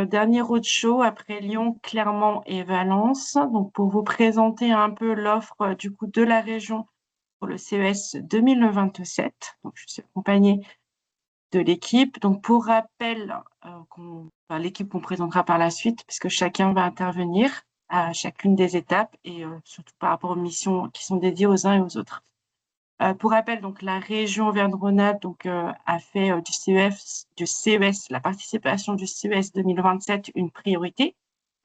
dernier roadshow après Lyon, Clermont et Valence. Donc, pour vous présenter un peu l'offre du coup de la région pour le CES 2027. Donc, je suis accompagnée de l'équipe. Donc, pour rappel, l'équipe qu'on présentera par la suite, puisque chacun va intervenir à chacune des étapes et surtout par rapport aux missions qui sont dédiées aux uns et aux autres. Pour rappel, donc la région Auvergne-Rhône-Alpes a fait du CES, la participation du CES 2027 une priorité,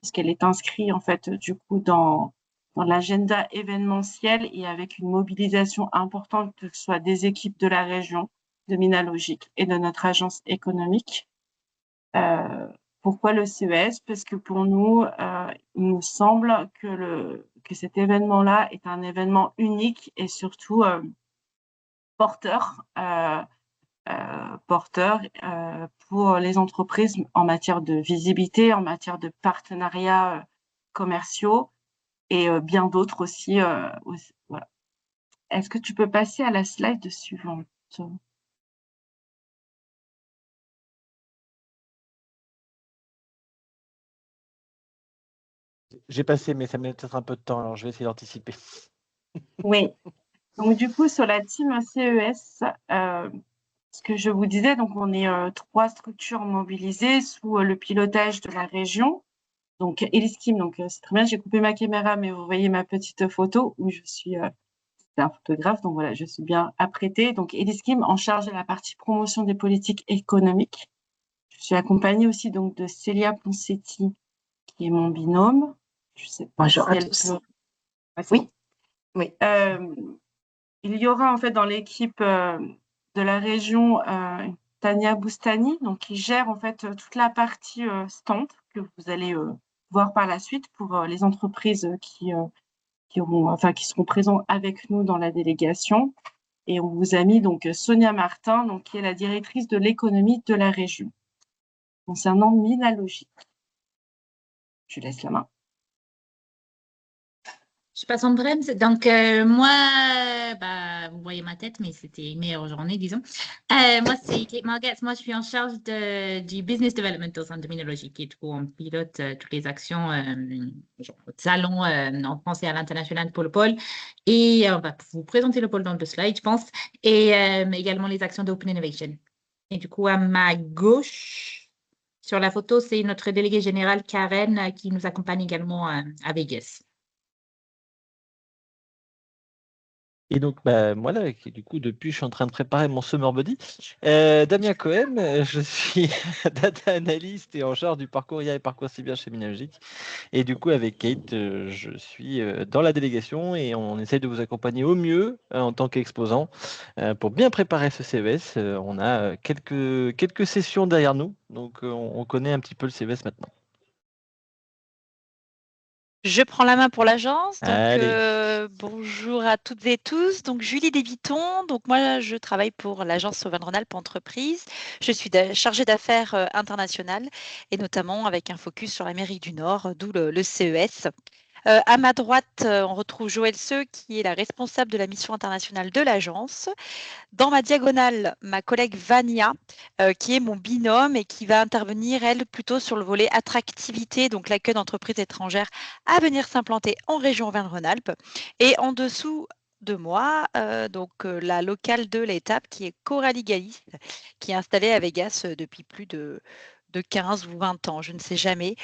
puisqu'elle est inscrite en fait du coup dans l'agenda événementiel et avec une mobilisation importante que ce soit des équipes de la région, de Minalogic et de notre agence économique. Pourquoi le CES? Parce que pour nous, il nous semble que cet événement-là est un événement unique et surtout porteur, pour les entreprises en matière de visibilité, en matière de partenariats commerciaux et bien d'autres aussi. Voilà. Est-ce que tu peux passer à la slide suivante? J'ai passé, mais ça met peut-être un peu de temps, alors je vais essayer d'anticiper. Oui. Donc, du coup, sur la team CES, ce que je vous disais, donc on est 3 structures mobilisées sous le pilotage de la région. Donc, Eliskim, donc c'est très bien, j'ai coupé ma caméra, mais vous voyez ma petite photo où je suis, c'est un photographe, donc voilà, je suis bien apprêtée. Donc, Eliskim en charge de la partie promotion des politiques économiques. Je suis accompagnée aussi donc de Célia Ponsetti, qui est mon binôme. Je sais pas Bonjour si à elle tous. peut... Oui, oui. Il y aura en fait dans l'équipe de la région Tania Boustani, donc qui gère en fait toute la partie stand que vous allez voir par la suite pour les entreprises qui seront présentes avec nous dans la délégation. Et on vous a mis donc Sonia Martin, donc qui est la directrice de l'économie de la région. Concernant Minalogic, je laisse la main. Je passe en Brems. Donc, moi, vous voyez ma tête, mais c'était une meilleure journée, disons. Moi, c'est Kate Margetts. Moi, je suis en charge du business development au sein de Minalogic. Et du coup, on pilote toutes les actions, genre notre salon en France et à l'international pour le pôle. Et on va vous présenter le pôle dans le slide, je pense. Et également les actions d'Open Innovation. Et du coup, à ma gauche, sur la photo, c'est notre déléguée générale, Karen, qui nous accompagne également à Vegas. Et donc, moi, là, du coup, depuis, je suis en train de préparer mon summer body. Damien Cohen, je suis data analyst et en charge du parcours IA et parcours cyber chez Minalogic. Et du coup, avec Kate, je suis dans la délégation et on essaye de vous accompagner au mieux en tant qu'exposant pour bien préparer ce CES. On a quelques sessions derrière nous, donc on connaît un petit peu le CES maintenant. Je prends la main pour l'agence. Donc, Allez. bonjour à toutes et tous. Donc, Julie Desvitons. Donc, moi, je travaille pour l'agence Auvergne-Rhône-Alpes Entreprises. Je suis chargée d'affaires internationales et notamment avec un focus sur l'Amérique du Nord, d'où le CES. À ma droite, on retrouve Joëlle Seu, qui est la responsable de la mission internationale de l'agence. Dans ma diagonale, ma collègue Vania, qui est mon binôme et qui va intervenir, elle, plutôt sur le volet attractivité, donc l'accueil d'entreprises étrangères à venir s'implanter en région Auvergne-Rhône-Alpes. Et en dessous de moi, la locale de l'étape, qui est Coralie Galis, qui est installée à Vegas depuis plus de 15 ou 20 ans, je ne sais jamais,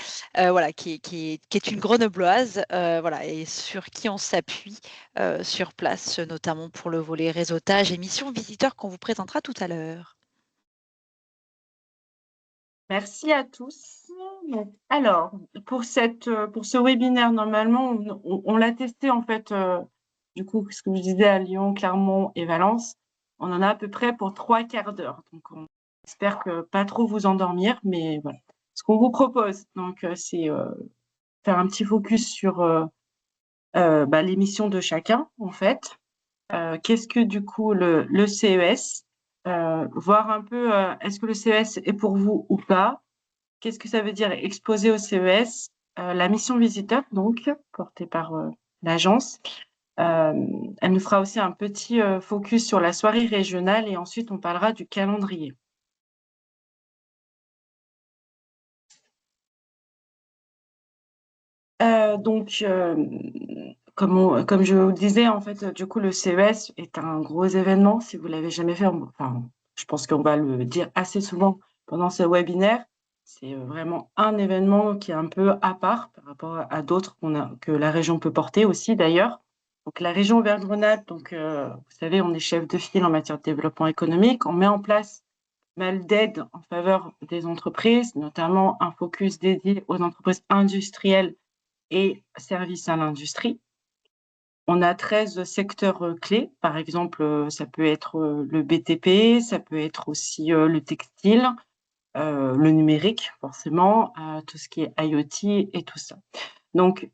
qui est une grenobloise, et sur qui on s'appuie sur place, notamment pour le volet réseautage et mission visiteur qu'on vous présentera tout à l'heure. Merci à tous. Alors, pour ce webinaire, normalement, on l'a testé en fait, du coup, ce que je disais à Lyon, Clermont et Valence, on en a à peu près pour 3 quarts d'heure. Donc, on espère que pas trop vous endormir, mais voilà. Ce qu'on vous propose, donc, c'est faire un petit focus sur les missions de chacun, en fait. Qu'est-ce que du coup le CES? Voir un peu, est-ce que le CES est pour vous ou pas? Qu'est-ce que ça veut dire exposer au CES? La mission visiteur, donc, portée par l'agence. Elle nous fera aussi un petit focus sur la soirée régionale et ensuite on parlera du calendrier. Donc, comme je vous le disais, en fait, du coup, le CES est un gros événement. Si vous l'avez jamais fait, enfin, je pense qu'on va le dire assez souvent pendant ce webinaire. C'est vraiment un événement qui est un peu à part par rapport à d'autres que la région peut porter aussi, d'ailleurs. Donc, la région Auvergne-Rhône-Alpes, donc, vous savez, on est chef de file en matière de développement économique. On met en place mal d'aide en faveur des entreprises, notamment un focus dédié aux entreprises industrielles et services à l'industrie. On a 13 secteurs clés. Par exemple, ça peut être le BTP, ça peut être aussi le textile, le numérique, forcément, tout ce qui est IoT et tout ça. Donc,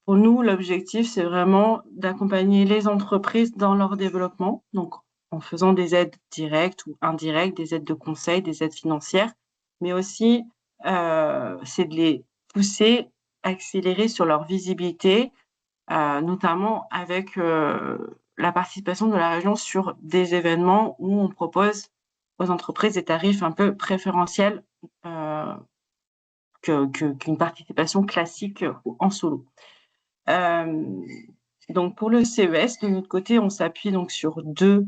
pour nous, l'objectif, c'est vraiment d'accompagner les entreprises dans leur développement, donc en faisant des aides directes ou indirectes, des aides de conseil, des aides financières, mais aussi, c'est de les pousser, accélérer sur leur visibilité, notamment avec la participation de la région sur des événements où on propose aux entreprises des tarifs un peu préférentiels qu'une participation classique en solo. Donc pour le CES, de notre côté, on s'appuie donc sur deux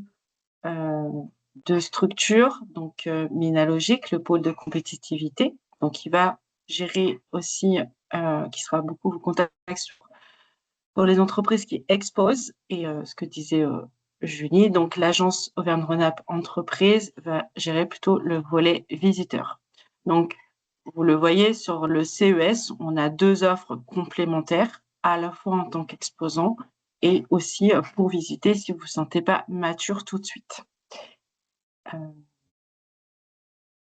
structures, donc Minalogic, le pôle de compétitivité, donc qui va gérer aussi, qui sera beaucoup au contact pour les entreprises qui exposent, et ce que disait Julie, donc l'agence Auvergne-Rhône-Alpes Entreprises va gérer plutôt le volet visiteur. Donc, vous le voyez sur le CES, on a deux offres complémentaires, à la fois en tant qu'exposant et aussi pour visiter si vous ne vous sentez pas mature tout de suite.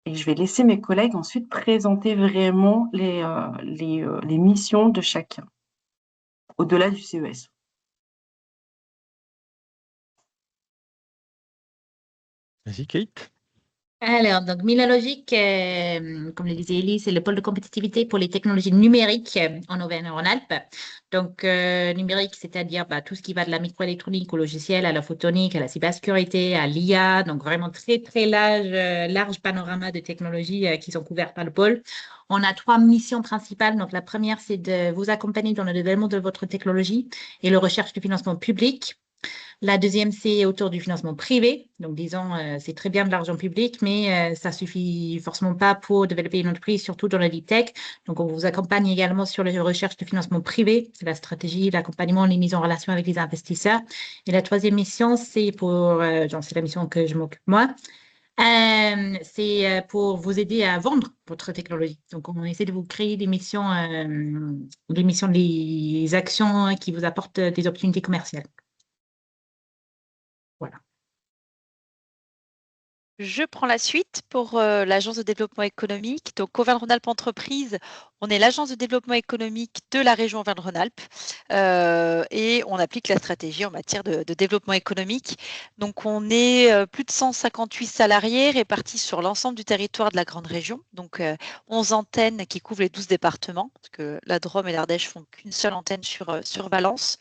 Et je vais laisser mes collègues ensuite présenter vraiment les missions de chacun, au-delà du CES. Vas-y, Kate. Alors, donc Minalogic, comme le disait Ellie, c'est le pôle de compétitivité pour les technologies numériques en Auvergne-Rhône-Alpes. Donc, numérique, c'est-à-dire tout ce qui va de la microélectronique au logiciel, à la photonique, à la cybersécurité, à l'IA. Donc, vraiment très, très large panorama de technologies qui sont couvertes par le pôle. On a 3 missions principales. Donc, la première, c'est de vous accompagner dans le développement de votre technologie et la recherche du financement public. La deuxième, c'est autour du financement privé. Donc, disons, c'est très bien de l'argent public, mais ça ne suffit forcément pas pour développer une entreprise, surtout dans la deep tech. Donc, on vous accompagne également sur les recherches de financement privé. C'est la stratégie, l'accompagnement, les mises en relation avec les investisseurs. Et la troisième mission, c'est c'est la mission que je m'occupe moi. C'est pour vous aider à vendre votre technologie. Donc, on essaie de vous créer des missions, des actions qui vous apportent des opportunités commerciales. Voilà. Je prends la suite pour l'agence de développement économique. Donc, Auvergne-Rhône-Alpes Entreprises, on est l'agence de développement économique de la région Auvergne-Rhône-Alpes et on applique la stratégie en matière de développement économique. Donc, on est plus de 158 salariés répartis sur l'ensemble du territoire de la grande région. Donc, 11 antennes qui couvrent les 12 départements, parce que la Drôme et l'Ardèche font qu'une seule antenne sur Valence.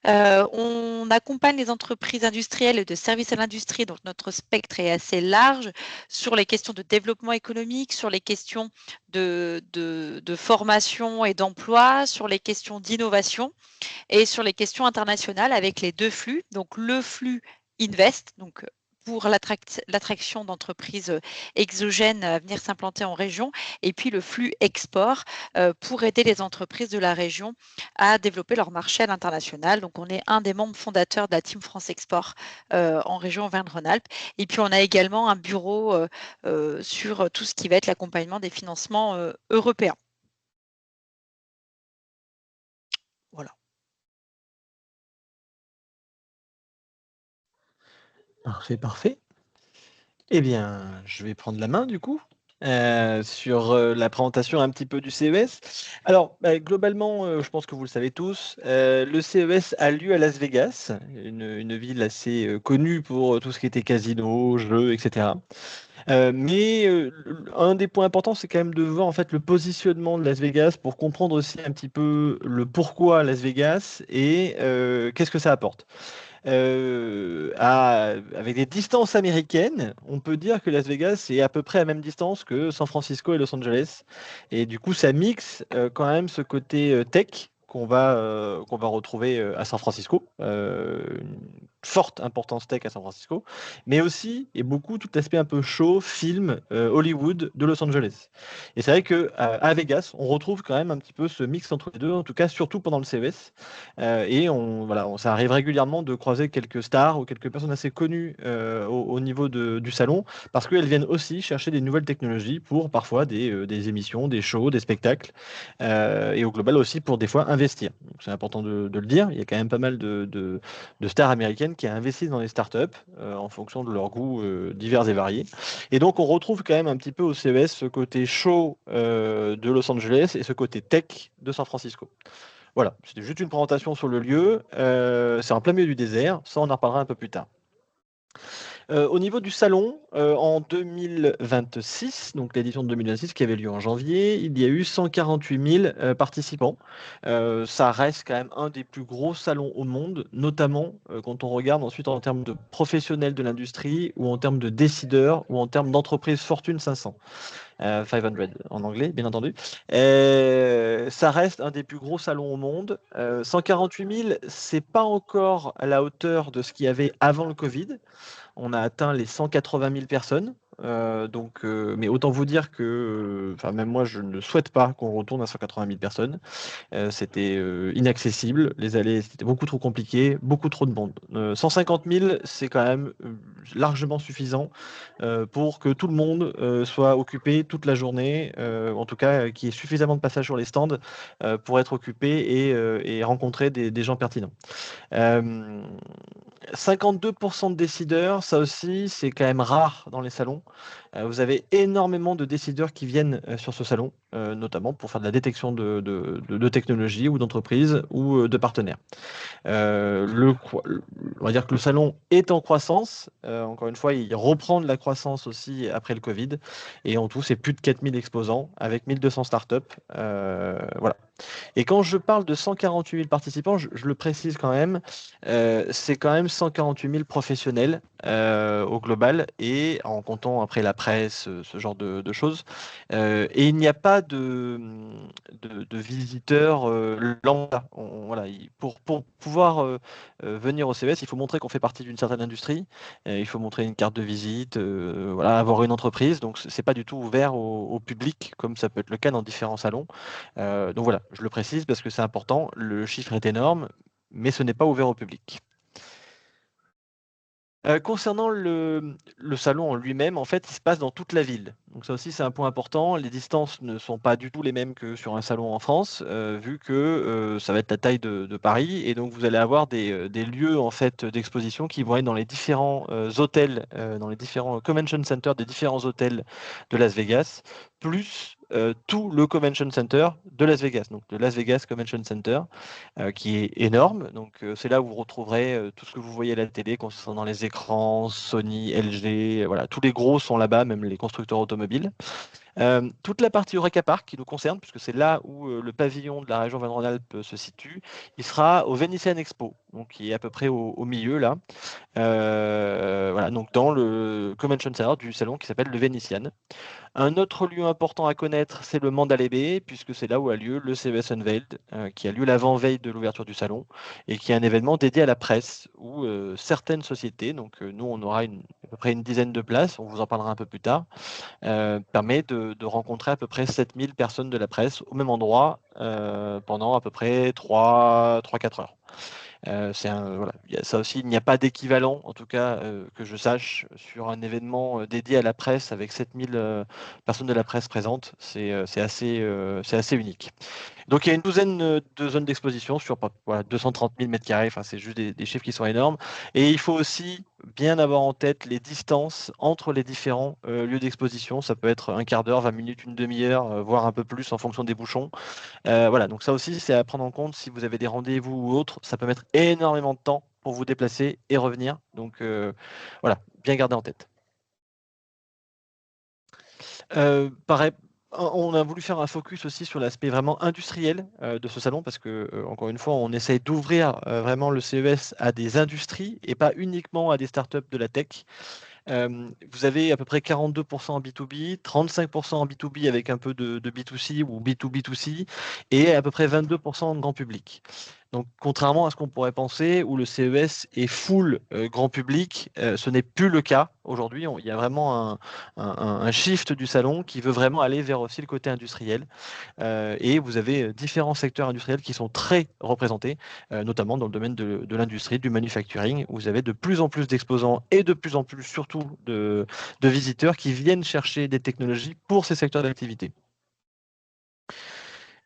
On accompagne les entreprises industrielles et de services à l'industrie, donc notre spectre est assez large sur les questions de développement économique, sur les questions de formation et d'emploi, sur les questions d'innovation et sur les questions internationales avec les deux flux. Donc le flux Invest, donc pour l'attraction d'entreprises exogènes à venir s'implanter en région, et puis le flux export pour aider les entreprises de la région à développer leur marché à l'international. Donc, on est un des membres fondateurs de la Team France Export en région Auvergne-Rhône-Alpes. Et puis, on a également un bureau sur tout ce qui va être l'accompagnement des financements européens. Voilà. Parfait, parfait. Eh bien, je vais prendre la main du coup sur la présentation un petit peu du CES. Alors, globalement, je pense que vous le savez tous, le CES a lieu à Las Vegas, une ville assez connue pour tout ce qui était casino, jeux, etc. Mais un des points importants, c'est quand même de voir en fait le positionnement de Las Vegas pour comprendre aussi un petit peu le pourquoi Las Vegas et qu'est-ce que ça apporte. Avec des distances américaines, on peut dire que Las Vegas est à peu près à la même distance que San Francisco et Los Angeles. Et du coup, ça mixe quand même ce côté tech qu'on va retrouver à San Francisco, une forte importance tech à San Francisco, mais aussi et beaucoup tout l'aspect un peu show, film, Hollywood de Los Angeles. Et c'est vrai qu'à Vegas, on retrouve quand même un petit peu ce mix entre les deux, en tout cas surtout pendant le CES. Et ça arrive régulièrement de croiser quelques stars ou quelques personnes assez connues au niveau du salon, parce qu'elles viennent aussi chercher des nouvelles technologies pour parfois des émissions, des shows, des spectacles, et au global aussi pour des fois investir. Donc, c'est important de le dire, il y a quand même pas mal de stars américaines qui investissent dans les startups en fonction de leurs goûts divers et variés. Et donc on retrouve quand même un petit peu au CES ce côté show de Los Angeles et ce côté tech de San Francisco. Voilà, c'était juste une présentation sur le lieu. C'est en plein milieu du désert, ça on en reparlera un peu plus tard. Au niveau du salon, en 2026, donc l'édition de 2026 qui avait lieu en janvier, il y a eu 148 000 participants. Ça reste quand même un des plus gros salons au monde, notamment quand on regarde ensuite en termes de professionnels de l'industrie ou en termes de décideurs ou en termes d'entreprises Fortune 500. 500 en anglais, bien entendu. Ça reste un des plus gros salons au monde. 148 000, c'est pas encore à la hauteur de ce qu'il y avait avant le Covid. On a atteint les 180 000 personnes. Mais autant vous dire que, même moi, je ne souhaite pas qu'on retourne à 180 000 personnes. C'était inaccessible. Les allées, c'était beaucoup trop compliqué, beaucoup trop de monde. 150 000, c'est quand même largement suffisant pour que tout le monde soit occupé toute la journée, en tout cas qu'il y ait suffisamment de passages sur les stands pour être occupé et rencontrer des gens pertinents. 52% de décideurs, ça aussi, c'est quand même rare dans les salons. Vous avez énormément de décideurs qui viennent sur ce salon, notamment pour faire de la détection de technologies ou d'entreprises ou de partenaires. On va dire que le salon est en croissance. Encore une fois, il reprend de la croissance aussi après le Covid. Et en tout, c'est plus de 4000 exposants avec 1200 startups. Voilà. Et quand je parle de 148 000 participants, je le précise quand même, c'est quand même 148 000 professionnels au global et en comptant après la presse, ce genre de choses. Et il n'y a pas de visiteurs lambda. Voilà, pour pouvoir venir au CES, il faut montrer qu'on fait partie d'une certaine industrie, il faut montrer une carte de visite, voilà, avoir une entreprise. Donc, c'est pas du tout ouvert au public comme ça peut être le cas dans différents salons. Donc voilà, je le précise parce que c'est important, le chiffre est énorme, mais ce n'est pas ouvert au public. Concernant le salon en lui-même, en fait, il se passe dans toute la ville. Donc ça aussi, c'est un point important. Les distances ne sont pas du tout les mêmes que sur un salon en France, vu que ça va être la taille de Paris. Et donc, vous allez avoir des lieux en fait d'exposition qui vont être dans les différents hôtels, dans les différents convention centers des différents hôtels de Las Vegas, plus tout le convention center de Las Vegas, donc le Las Vegas Convention Center, qui est énorme. Donc c'est là où vous retrouverez tout ce que vous voyez à la télé concernant les écrans, Sony, LG, voilà, tous les gros sont là-bas, même les constructeurs automobiles. Toute la partie Eureka Park qui nous concerne, puisque c'est là où le pavillon de la région Auvergne-Rhône-Alpes se situe, il sera au Venetian Expo, donc qui est à peu près au milieu là. Voilà, donc dans le Convention Center du salon qui s'appelle le Venetian. Un autre lieu important à connaître, c'est le Mandalay Bay, puisque c'est là où a lieu le CES Unveiled, qui a lieu l'avant-veille de l'ouverture du salon, et qui est un événement dédié à la presse, où certaines sociétés, donc nous on aura à peu près une dizaine de places, on vous en parlera un peu plus tard, permet de rencontrer à peu près 7000 personnes de la presse au même endroit pendant à peu près 3-4 heures. Voilà. Ça aussi, il n'y a pas d'équivalent, en tout cas que je sache, sur un événement dédié à la presse avec 7000 personnes de la presse présentes. C'est assez unique. Donc il y a une douzaine de zones d'exposition sur 230 000 m². Enfin, c'est juste des chiffres qui sont énormes. Et il faut aussi bien avoir en tête les distances entre les différents lieux d'exposition. Ça peut être un quart d'heure, 20 minutes, une demi-heure, voire un peu plus en fonction des bouchons. Voilà, donc ça aussi, c'est à prendre en compte si vous avez des rendez-vous ou autres. Ça peut mettre énormément de temps pour vous déplacer et revenir. Donc voilà, bien garder en tête. Pareil, on a voulu faire un focus aussi sur l'aspect vraiment industriel de ce salon parce que, encore une fois, on essaye d'ouvrir vraiment le CES à des industries et pas uniquement à des startups de la tech. Vous avez à peu près 42% en B2B, 35% en B2B avec un peu de B2C ou B2B2C et à peu près 22% en grand public. Donc, contrairement à ce qu'on pourrait penser, où le CES est full grand public, ce n'est plus le cas aujourd'hui. Il y a vraiment un shift du salon qui veut vraiment aller vers aussi le côté industriel. Et vous avez différents secteurs industriels qui sont très représentés, notamment dans le domaine de l'industrie, du manufacturing, où vous avez de plus en plus d'exposants et de plus en plus surtout de visiteurs qui viennent chercher des technologies pour ces secteurs d'activité.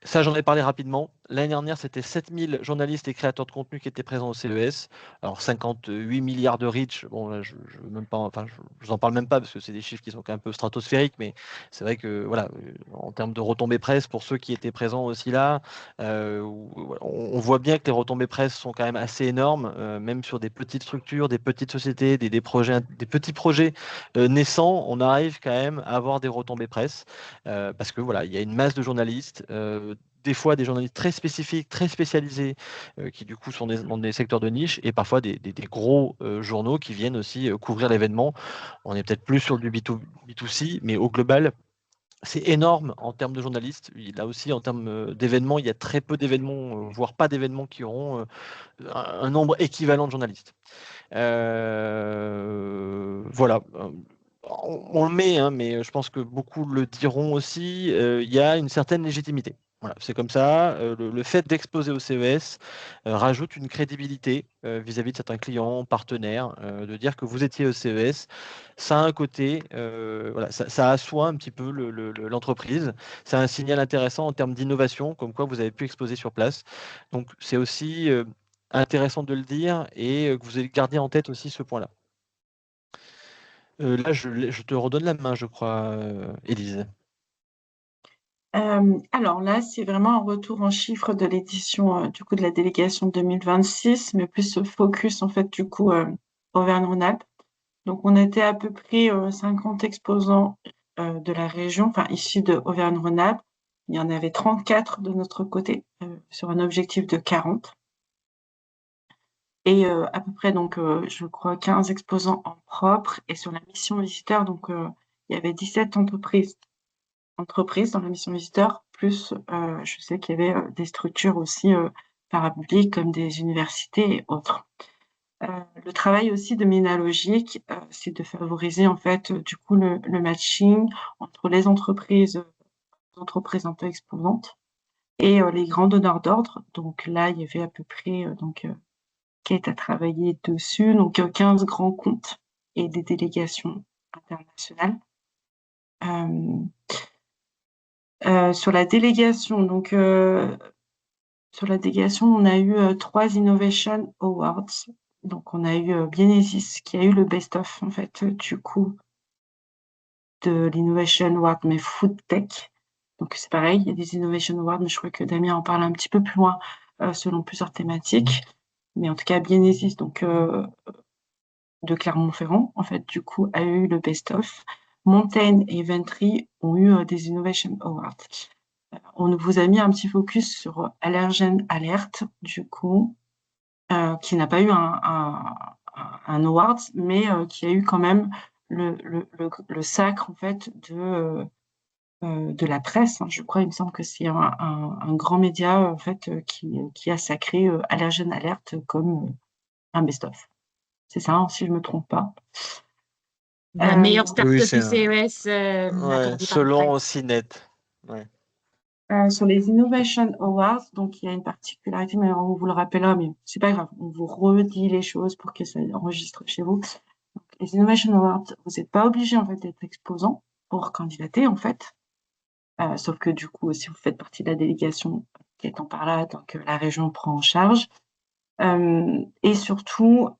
Ça, j'en ai parlé rapidement. L'année dernière, c'était 7000 journalistes et créateurs de contenu qui étaient présents au CES. Alors, 58 milliards de reach. Bon, là, je veux même pas, enfin, je vous en parle même pas parce que c'est des chiffres qui sont quand même un peu stratosphériques, mais c'est vrai que, voilà, en termes de retombées presse, pour ceux qui étaient présents aussi là, on voit bien que les retombées presse sont quand même assez énormes, même sur des petites structures, des petites sociétés, des projets, des petits projets naissants, on arrive quand même à avoir des retombées presse parce que, voilà, il y a une masse de journalistes. Des fois des journalistes très spécifiques, très spécialisés, qui du coup sont dans des secteurs de niche, et parfois des gros journaux qui viennent aussi couvrir l'événement. On est peut-être plus sur du B2C, mais au global, c'est énorme en termes de journalistes. Là aussi, en termes d'événements, il y a très peu d'événements, voire pas d'événements qui auront un nombre équivalent de journalistes. Voilà. On le met, hein, mais je pense que beaucoup le diront aussi, il y a une certaine légitimité. Voilà, c'est comme ça. Le fait d'exposer au CES rajoute une crédibilité vis-à-vis de certains clients, partenaires, de dire que vous étiez au CES. Ça a un côté, voilà, ça assoit un petit peu l'entreprise. C'est un signal intéressant en termes d'innovation, comme quoi vous avez pu exposer sur place. Donc c'est aussi intéressant de le dire et que vous ayez gardé en tête aussi ce point-là. Là, je te redonne la main, je crois, Élise. Alors là, c'est vraiment un retour en chiffres de l'édition du coup de la délégation 2026, mais plus focus en fait du coup Auvergne-Rhône-Alpes. Donc on était à peu près 50 exposants de la région, enfin issus de Auvergne-Rhône-Alpes. Il y en avait 34 de notre côté sur un objectif de 40. Et à peu près donc je crois 15 exposants en propre. Et sur la mission visiteur, donc il y avait 17 entreprises dans la mission visiteur, plus je sais qu'il y avait des structures aussi parapubliques comme des universités et autres. Le travail aussi de Ménalogique, c'est de favoriser en fait du coup le matching entre les entreprises un peu exposantes et les grands donneurs d'ordre. Donc là, il y avait à peu près Kate a travaillé dessus, donc 15 grands comptes et des délégations internationales. Sur la délégation, donc on a eu 3 Innovation Awards. Donc on a eu Bienaisis qui a eu le best-of en fait du coup de l'Innovation Award, mais Food Tech. Donc c'est pareil, il y a des Innovation Awards, mais je crois que Damien en parle un petit peu plus loin selon plusieurs thématiques. Mais en tout cas, Bienaisis, donc de Clermont-Ferrand, en fait, du coup, a eu le best-of. Montaigne et Ventry ont eu des Innovation Awards. On vous a mis un petit focus sur Allergen Alert, du coup, qui n'a pas eu un award, mais qui a eu quand même le sacre, en fait, de la presse. Hein. Je crois, il me semble que c'est un grand média, en fait, qui a sacré Allergen Alert comme un best-of. C'est ça, hein, si je me trompe pas. La meilleure start-up Oui, du c'est CES ouais, accordée par selon Presse. aussi net. Ouais. Sur les Innovation Awards, donc il y a une particularité, mais on vous le rappellera, mais c'est pas grave, on vous redit les choses pour que ça enregistre chez vous. Donc, les Innovation Awards, vous n'êtes pas obligé en fait d'être exposant pour candidater en fait, sauf que du coup, si vous faites partie de la délégation qui est en par là, donc la région prend en charge. Et surtout,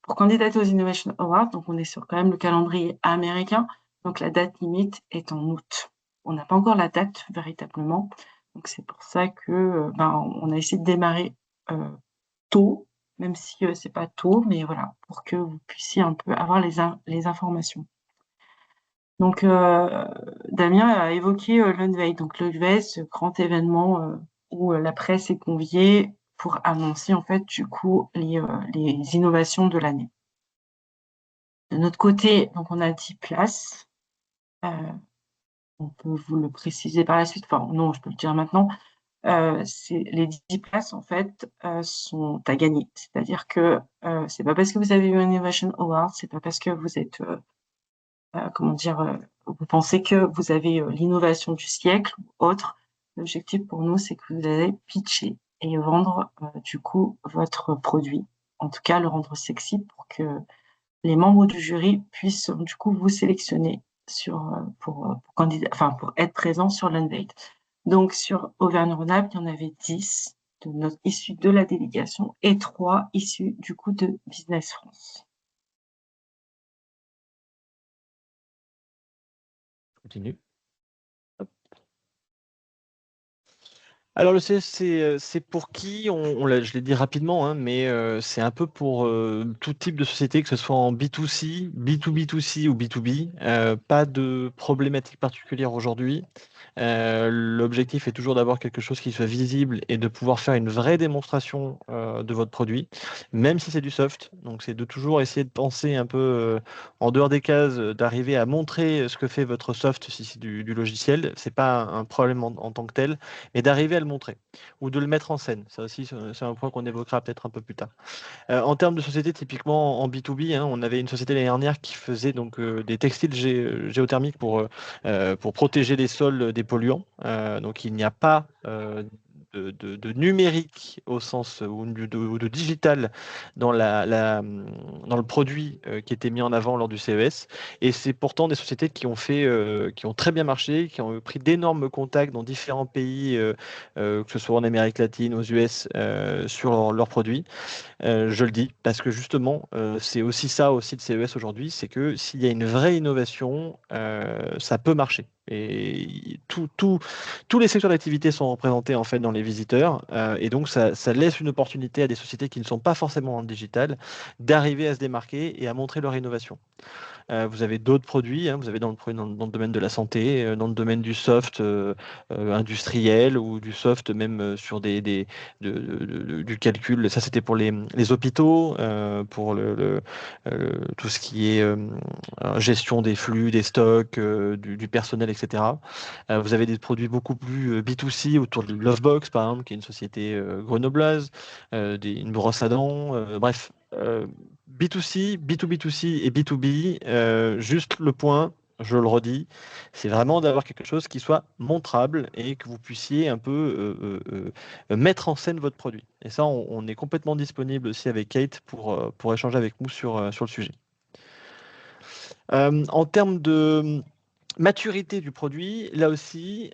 pour candidater aux Innovation Awards, donc on est sur quand même le calendrier américain, donc la date limite est en août. On n'a pas encore la date véritablement, donc c'est pour ça que on a essayé de démarrer tôt, même si c'est pas tôt, mais voilà, pour que vous puissiez un peu avoir les informations. Donc Damien a évoqué l'Unveil, donc l'Unveil, ce grand événement où la presse est conviée pour annoncer en fait du coup les innovations de l'année. De notre côté, donc on a 10 places. On peut vous le préciser par la suite. Enfin, non, je peux le dire maintenant. Les 10 places, en fait, sont à gagner. C'est-à-dire que c'est pas parce que vous avez eu un Innovation Award, c'est pas parce que vous êtes, comment dire, vous pensez que vous avez l'innovation du siècle ou autre. L'objectif pour nous, c'est que vous allez pitcher et vendre, du coup, votre produit. En tout cas, le rendre sexy pour que les membres du jury puissent, du coup, vous sélectionner pour être présents sur l'Unveiled. Donc, sur Auvergne-Rhône-Alpes, il y en avait 10 issus de la délégation et 3 issus, du coup, de Business France. Continue. Hop. Alors le CES, c'est pour qui? Je l'ai dit rapidement, hein, mais c'est un peu pour tout type de société, que ce soit en B2C, B2B2C ou B2B. Pas de problématique particulière aujourd'hui. L'objectif est toujours d'avoir quelque chose qui soit visible et de pouvoir faire une vraie démonstration de votre produit, même si c'est du soft. Donc c'est de toujours essayer de penser un peu en dehors des cases, d'arriver à montrer ce que fait votre soft si c'est du logiciel. C'est pas un problème en tant que tel, mais d'arriver à le montrer ou de le mettre en scène. Ça aussi, c'est un point qu'on évoquera peut-être un peu plus tard. En termes de société, typiquement en B2B, hein, on avait une société l'année dernière qui faisait donc des textiles géothermiques pour protéger les sols des polluants. Donc il n'y a pas de numérique au sens ou de digital dans le produit qui était mis en avant lors du CES. Et c'est pourtant des sociétés qui ont très bien marché, qui ont pris d'énormes contacts dans différents pays, que ce soit en Amérique latine, aux US, sur leurs produits. Je le dis parce que justement, c'est aussi ça aussi le CES aujourd'hui, c'est que s'il y a une vraie innovation, ça peut marcher. Et tous les secteurs d'activité sont représentés en fait dans les visiteurs, et donc ça laisse une opportunité à des sociétés qui ne sont pas forcément en digital d'arriver à se démarquer et à montrer leur innovation. Vous avez d'autres produits, hein, vous avez dans le domaine de la santé, dans le domaine du soft industriel ou du soft même sur du calcul. Ça, c'était pour les hôpitaux, pour tout ce qui est gestion des flux, des stocks, du personnel, etc. Vous avez des produits beaucoup plus B2C autour de Lovebox, par exemple, qui est une société grenobloise, une brosse à dents, bref. B2C, B2B2C et B2B, juste le point, je le redis, c'est vraiment d'avoir quelque chose qui soit montrable et que vous puissiez un peu mettre en scène votre produit. Et ça, on est complètement disponible aussi avec Kate pour échanger avec nous sur le sujet. En termes de maturité du produit, là aussi,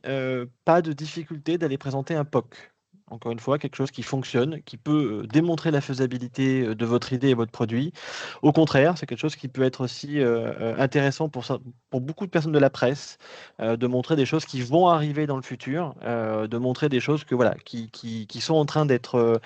pas de difficulté d'aller présenter un POC. Encore une fois, quelque chose qui fonctionne, qui peut démontrer la faisabilité de votre idée et votre produit. Au contraire, c'est quelque chose qui peut être aussi intéressant pour beaucoup de personnes de la presse, de montrer des choses qui vont arriver dans le futur, de montrer des choses qui sont en train d'être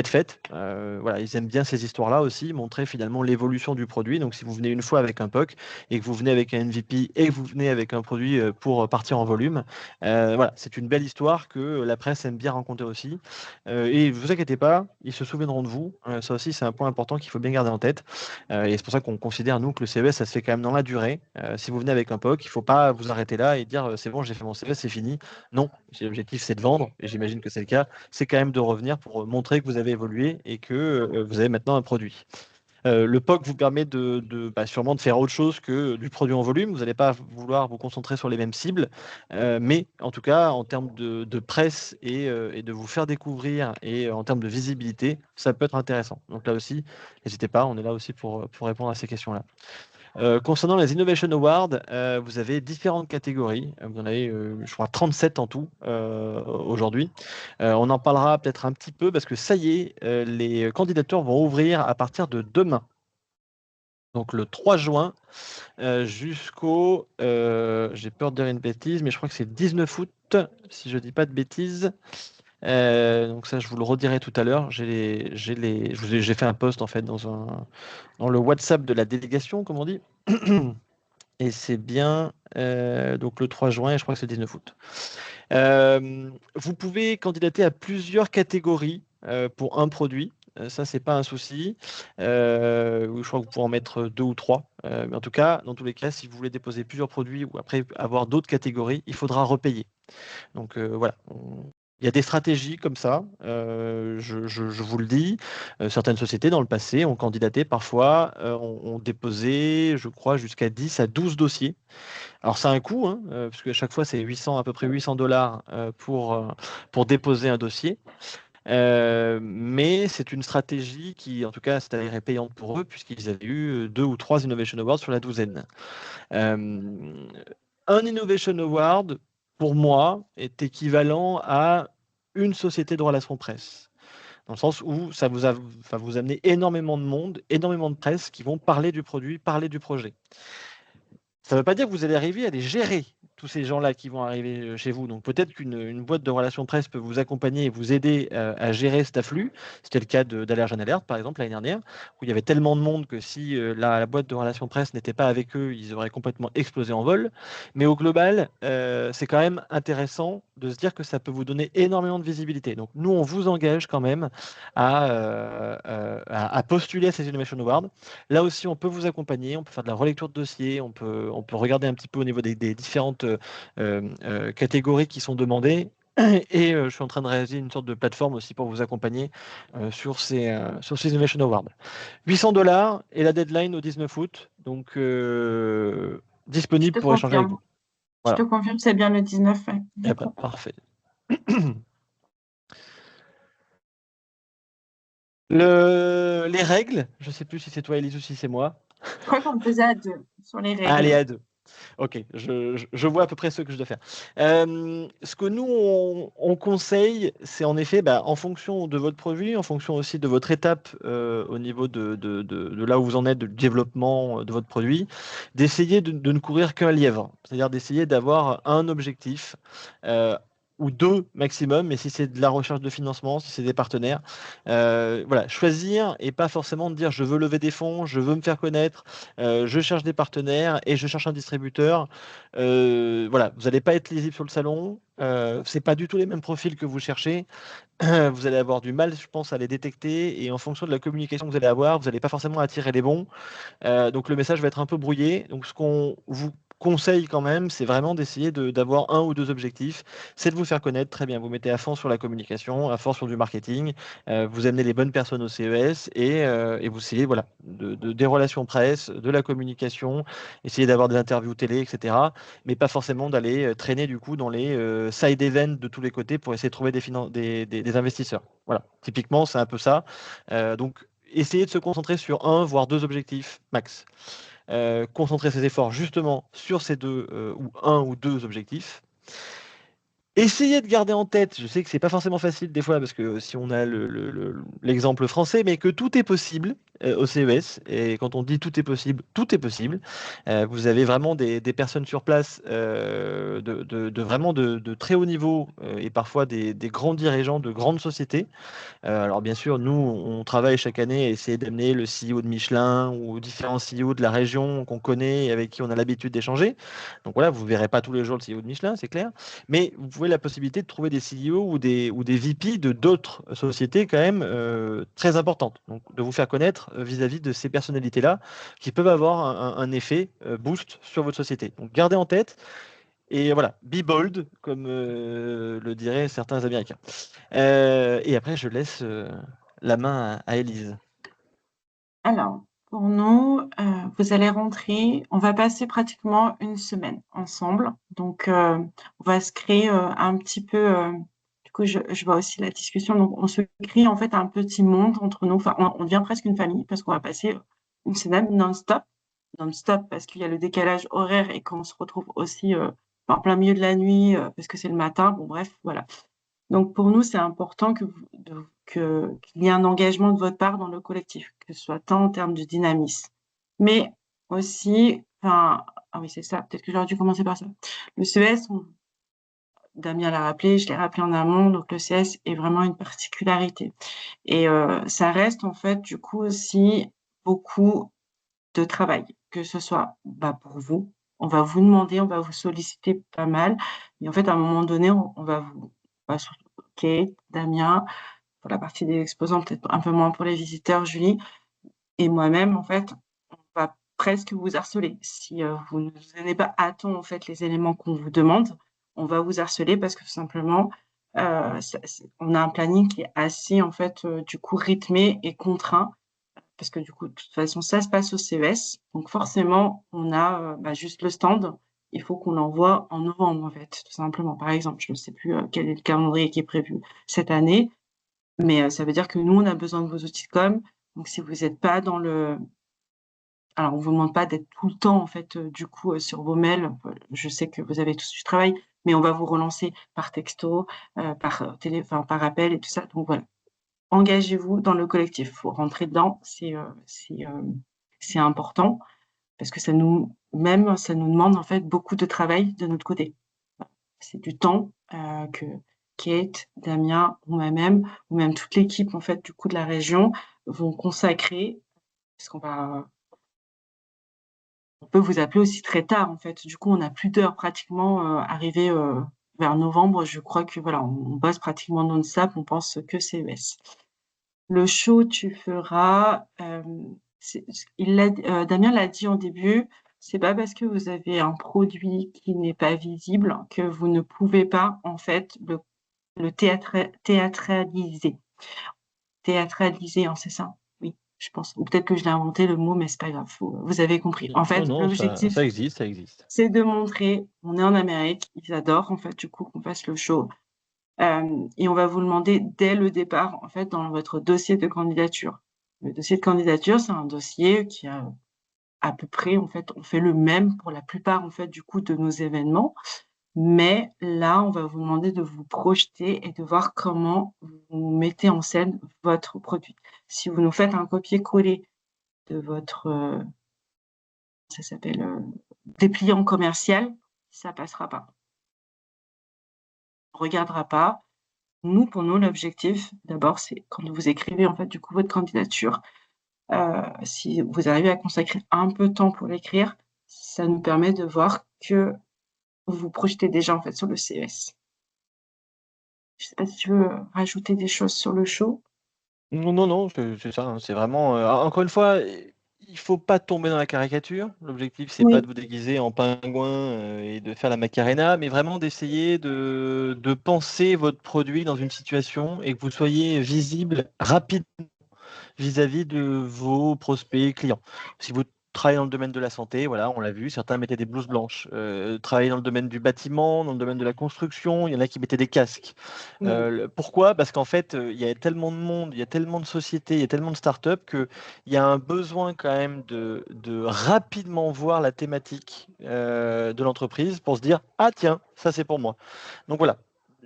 faites. Voilà, ils aiment bien ces histoires-là aussi, montrer finalement l'évolution du produit. Donc si vous venez une fois avec un POC et que vous venez avec un MVP et que vous venez avec un produit pour partir en volume, voilà, c'est une belle histoire que la presse aime bien rencontrer aussi. Et ne vous inquiétez pas, ils se souviendront de vous. Ça aussi, c'est un point important qu'il faut bien garder en tête. Et c'est pour ça qu'on considère, nous, que le CES, ça se fait quand même dans la durée. Si vous venez avec un POC, il ne faut pas vous arrêter là et dire c'est bon, j'ai fait mon CES, c'est fini. Non, l'objectif, c'est de vendre, et j'imagine que c'est le cas. C'est quand même de revenir pour montrer que vous avez évolué et que vous avez maintenant un produit. Le POC vous permet sûrement de faire autre chose que du produit en volume. Vous n'allez pas vouloir vous concentrer sur les mêmes cibles, mais en tout cas, en termes de presse et de vous faire découvrir et en termes de visibilité, ça peut être intéressant. Donc là aussi, n'hésitez pas, on est là aussi pour répondre à ces questions-là. Concernant les Innovation Awards, vous avez différentes catégories. Vous en avez, je crois, 37 en tout aujourd'hui. On en parlera peut-être un petit peu parce que ça y est, les candidatures vont ouvrir à partir de demain. Donc le 3 juin jusqu'au, j'ai peur de dire une bêtise, mais je crois que c'est le 19 août, si je ne dis pas de bêtises. Donc ça, je vous le redirai tout à l'heure. J'ai fait un post en fait dans le WhatsApp de la délégation, comme on dit. Et c'est bien donc le 3 juin, et je crois que c'est le 19 août. Vous pouvez candidater à plusieurs catégories pour un produit. Ça, c'est pas un souci. Je crois que vous pouvez en mettre 2 ou 3. Mais en tout cas, dans tous les cas, si vous voulez déposer plusieurs produits ou après avoir d'autres catégories, il faudra repayer. Donc voilà. Il y a des stratégies comme ça, je vous le dis. Certaines sociétés dans le passé ont candidaté, parfois ont déposé, je crois, jusqu'à 10 à 12 dossiers. Alors ça a un coût, hein, parce qu'à chaque fois c'est 800, à peu près $800 pour déposer un dossier. Mais c'est une stratégie qui, en tout cas, s'est avérée payante pour eux, puisqu'ils avaient eu 2 ou 3 Innovation Awards sur la douzaine. Un Innovation Award, pour moi, est équivalent à une société de relations presse. Dans le sens où ça va vous amener énormément de monde, énormément de presse qui vont parler du produit, parler du projet. Ça ne veut pas dire que vous allez arriver à les gérer, tous ces gens-là qui vont arriver chez vous. Donc peut-être qu'une boîte de relations presse peut vous accompagner et vous aider à gérer cet afflux. C'était le cas d'Allergen Alert, par exemple, l'année dernière, où il y avait tellement de monde que si la boîte de relations presse n'était pas avec eux, ils auraient complètement explosé en vol. Mais au global, c'est quand même intéressant de se dire que ça peut vous donner énormément de visibilité. Donc nous, on vous engage quand même à postuler à ces Innovation Awards. Là aussi, on peut vous accompagner, on peut faire de la relecture de dossier, on peut regarder un petit peu au niveau des différentes catégories qui sont demandées. Et je suis en train de réaliser une sorte de plateforme aussi pour vous accompagner sur ces Innovation Awards. $800 et la deadline au 19 août, donc disponible pour échanger avec vous. Voilà. Je te confirme, c'est bien le 19. Eh ben, parfait. Les règles, je ne sais plus si c'est toi, Elise, ou si c'est moi. Je crois qu'on faisait à 2 sur les règles. Allez, à 2. Ok, je vois à peu près ce que je dois faire. Ce que nous, on conseille, c'est en effet, en fonction de votre produit, en fonction aussi de votre étape au niveau de là où vous en êtes, du développement de votre produit, d'essayer de ne courir qu'un lièvre. C'est-à-dire d'essayer d'avoir un objectif. Ou 2 maximum, mais si c'est de la recherche de financement, si c'est des partenaires, voilà, choisir et pas forcément de dire je veux lever des fonds, je veux me faire connaître, je cherche des partenaires et je cherche un distributeur. Voilà, vous n'allez pas être lisible sur le salon, c'est pas du tout les mêmes profils que vous cherchez. Vous allez avoir du mal, je pense, à les détecter et en fonction de la communication que vous allez avoir, vous n'allez pas forcément attirer les bons. Donc le message va être un peu brouillé. Donc ce qu'on vous conseille quand même, c'est vraiment d'essayer d'avoir 1 ou 2 objectifs. C'est de vous faire connaître, très bien. Vous mettez à fond sur la communication, à fond sur du marketing, vous amenez les bonnes personnes au CES et vous essayez voilà, des relations presse, de la communication, essayer d'avoir des interviews télé, etc. Mais pas forcément d'aller traîner du coup dans les side events de tous les côtés pour essayer de trouver des investisseurs. Voilà, typiquement, c'est un peu ça. Donc, essayez de se concentrer sur 1 voire 2 objectifs max. Concentrer ses efforts justement sur ces 2 ou 1 ou 2 objectifs. Essayez de garder en tête, je sais que c'est pas forcément facile des fois parce que si on a l'exemple français, mais que tout est possible au CES. Et quand on dit tout est possible, tout est possible. Vous avez vraiment des personnes sur place vraiment de très haut niveau et parfois des grands dirigeants de grandes sociétés. Alors bien sûr, nous, on travaille chaque année à essayer d'amener le CEO de Michelin ou différents CEO de la région qu'on connaît et avec qui on a l'habitude d'échanger. Donc voilà, vous ne verrez pas tous les jours le CEO de Michelin, c'est clair. Mais vous pouvez la possibilité de trouver des CEO ou des VP de d'autres sociétés quand même très importantes. Donc de vous faire connaître vis-à-vis de ces personnalités-là qui peuvent avoir un effet boost sur votre société. Donc gardez en tête. Et voilà, be bold, comme le diraient certains Américains. Et après, je laisse la main à Élise. Alors, pour nous, vous allez rentrer, on va passer pratiquement une semaine ensemble. Donc, on va se créer un petit peu, du coup, je vois aussi la discussion. Donc, on se crée en fait un petit monde entre nous. Enfin, on devient presque une famille parce qu'on va passer une semaine non-stop. Non-stop parce qu'il y a le décalage horaire et qu'on se retrouve aussi en plein milieu de la nuit parce que c'est le matin. Bon, bref, voilà. Donc, pour nous, c'est important qu'il y ait un engagement de votre part dans le collectif, que ce soit tant en termes de dynamisme, mais aussi, ah oui, c'est ça, peut-être que j'aurais dû commencer par ça. Le CES, Damien l'a rappelé, je l'ai rappelé en amont, donc le CES est vraiment une particularité. Et ça reste en fait, du coup, aussi beaucoup de travail, que ce soit pour vous. On va vous demander, on va vous solliciter pas mal. Et en fait, à un moment donné, on va OK, Damien, pour la partie des exposants, peut-être un peu moins pour les visiteurs, Julie, et moi-même, en fait, on va presque vous harceler. Si vous ne nous donnez pas à temps, en fait, les éléments qu'on vous demande, on va vous harceler parce que tout simplement, on a un planning qui est assez, en fait, du coup, rythmé et contraint, parce que du coup, de toute façon, ça se passe au CES. Donc forcément, on a juste le stand. Il faut qu'on l'envoie en novembre, en fait, tout simplement. Par exemple, je ne sais plus quel est le calendrier qui est prévu cette année, mais ça veut dire que nous, on a besoin de vos outils de com. Donc si vous n'êtes pas dans le... Alors, on ne vous demande pas d'être tout le temps, en fait, du coup, sur vos mails. Je sais que vous avez tous du travail, mais on va vous relancer par texto, par appel et tout ça. Donc voilà, engagez-vous dans le collectif. Il faut rentrer dedans, c'est important parce que ça nous demande en fait beaucoup de travail de notre côté. C'est du temps que Kate, Damien ou moi-même, ou même toute l'équipe en fait du coup de la région vont consacrer, parce on peut vous appeler aussi très tard en fait. Du coup, on n'a plus d'heures pratiquement arrivé vers novembre. Je crois que voilà, on bosse pratiquement non-stop. On pense que CES. Le show, tu feras, Damien l'a dit en début, c'est pas parce que vous avez un produit qui n'est pas visible que vous ne pouvez pas, en fait, le théâtraliser. Théâtraliser, hein, c'est ça? Oui, je pense. Ou peut-être que je l'ai inventé le mot, mais c'est pas grave. Vous avez compris. En fait, Non, l'objectif, ça existe, ça existe. c'est de montrer, on est en Amérique, ils adorent, en fait, du coup, qu'on fasse le show. Et on va vous demander dès le départ, en fait, dans votre dossier de candidature. Le dossier de candidature, c'est un dossier qui a à peu près, en fait, on fait le même pour la plupart, en fait, du coup, de nos événements. Mais là, on va vous demander de vous projeter et de voir comment vous mettez en scène votre produit. Si vous nous faites un copier-coller de votre, ça s'appelle, dépliant commercial, ça passera pas. On regardera pas. Nous, pour nous, l'objectif, d'abord, c'est quand vous écrivez, en fait, du coup, votre candidature, si vous arrivez à consacrer un peu de temps pour l'écrire, ça nous permet de voir que vous vous projetez déjà, en fait, sur le CES. Je sais pas si tu veux rajouter des choses sur le show? Non, c'est ça, hein, c'est vraiment, encore une fois, il faut pas tomber dans la caricature. L'objectif, c'est pas Oui. de vous déguiser en pingouin, et de faire la Macarena, mais vraiment d'essayer de penser votre produit dans une situation et que vous soyez visible rapidement vis-à-vis de vos prospects clients. Si vous travaillez dans le domaine de la santé, voilà, on l'a vu, certains mettaient des blouses blanches. Travailler dans le domaine du bâtiment, dans le domaine de la construction, il y en a qui mettaient des casques. Pourquoi? Parce qu'en fait, il y a tellement de monde, il y a tellement de sociétés, il y a tellement de startups qu'il y a un besoin quand même de rapidement voir la thématique de l'entreprise pour se dire « Ah tiens, ça c'est pour moi ». Donc voilà,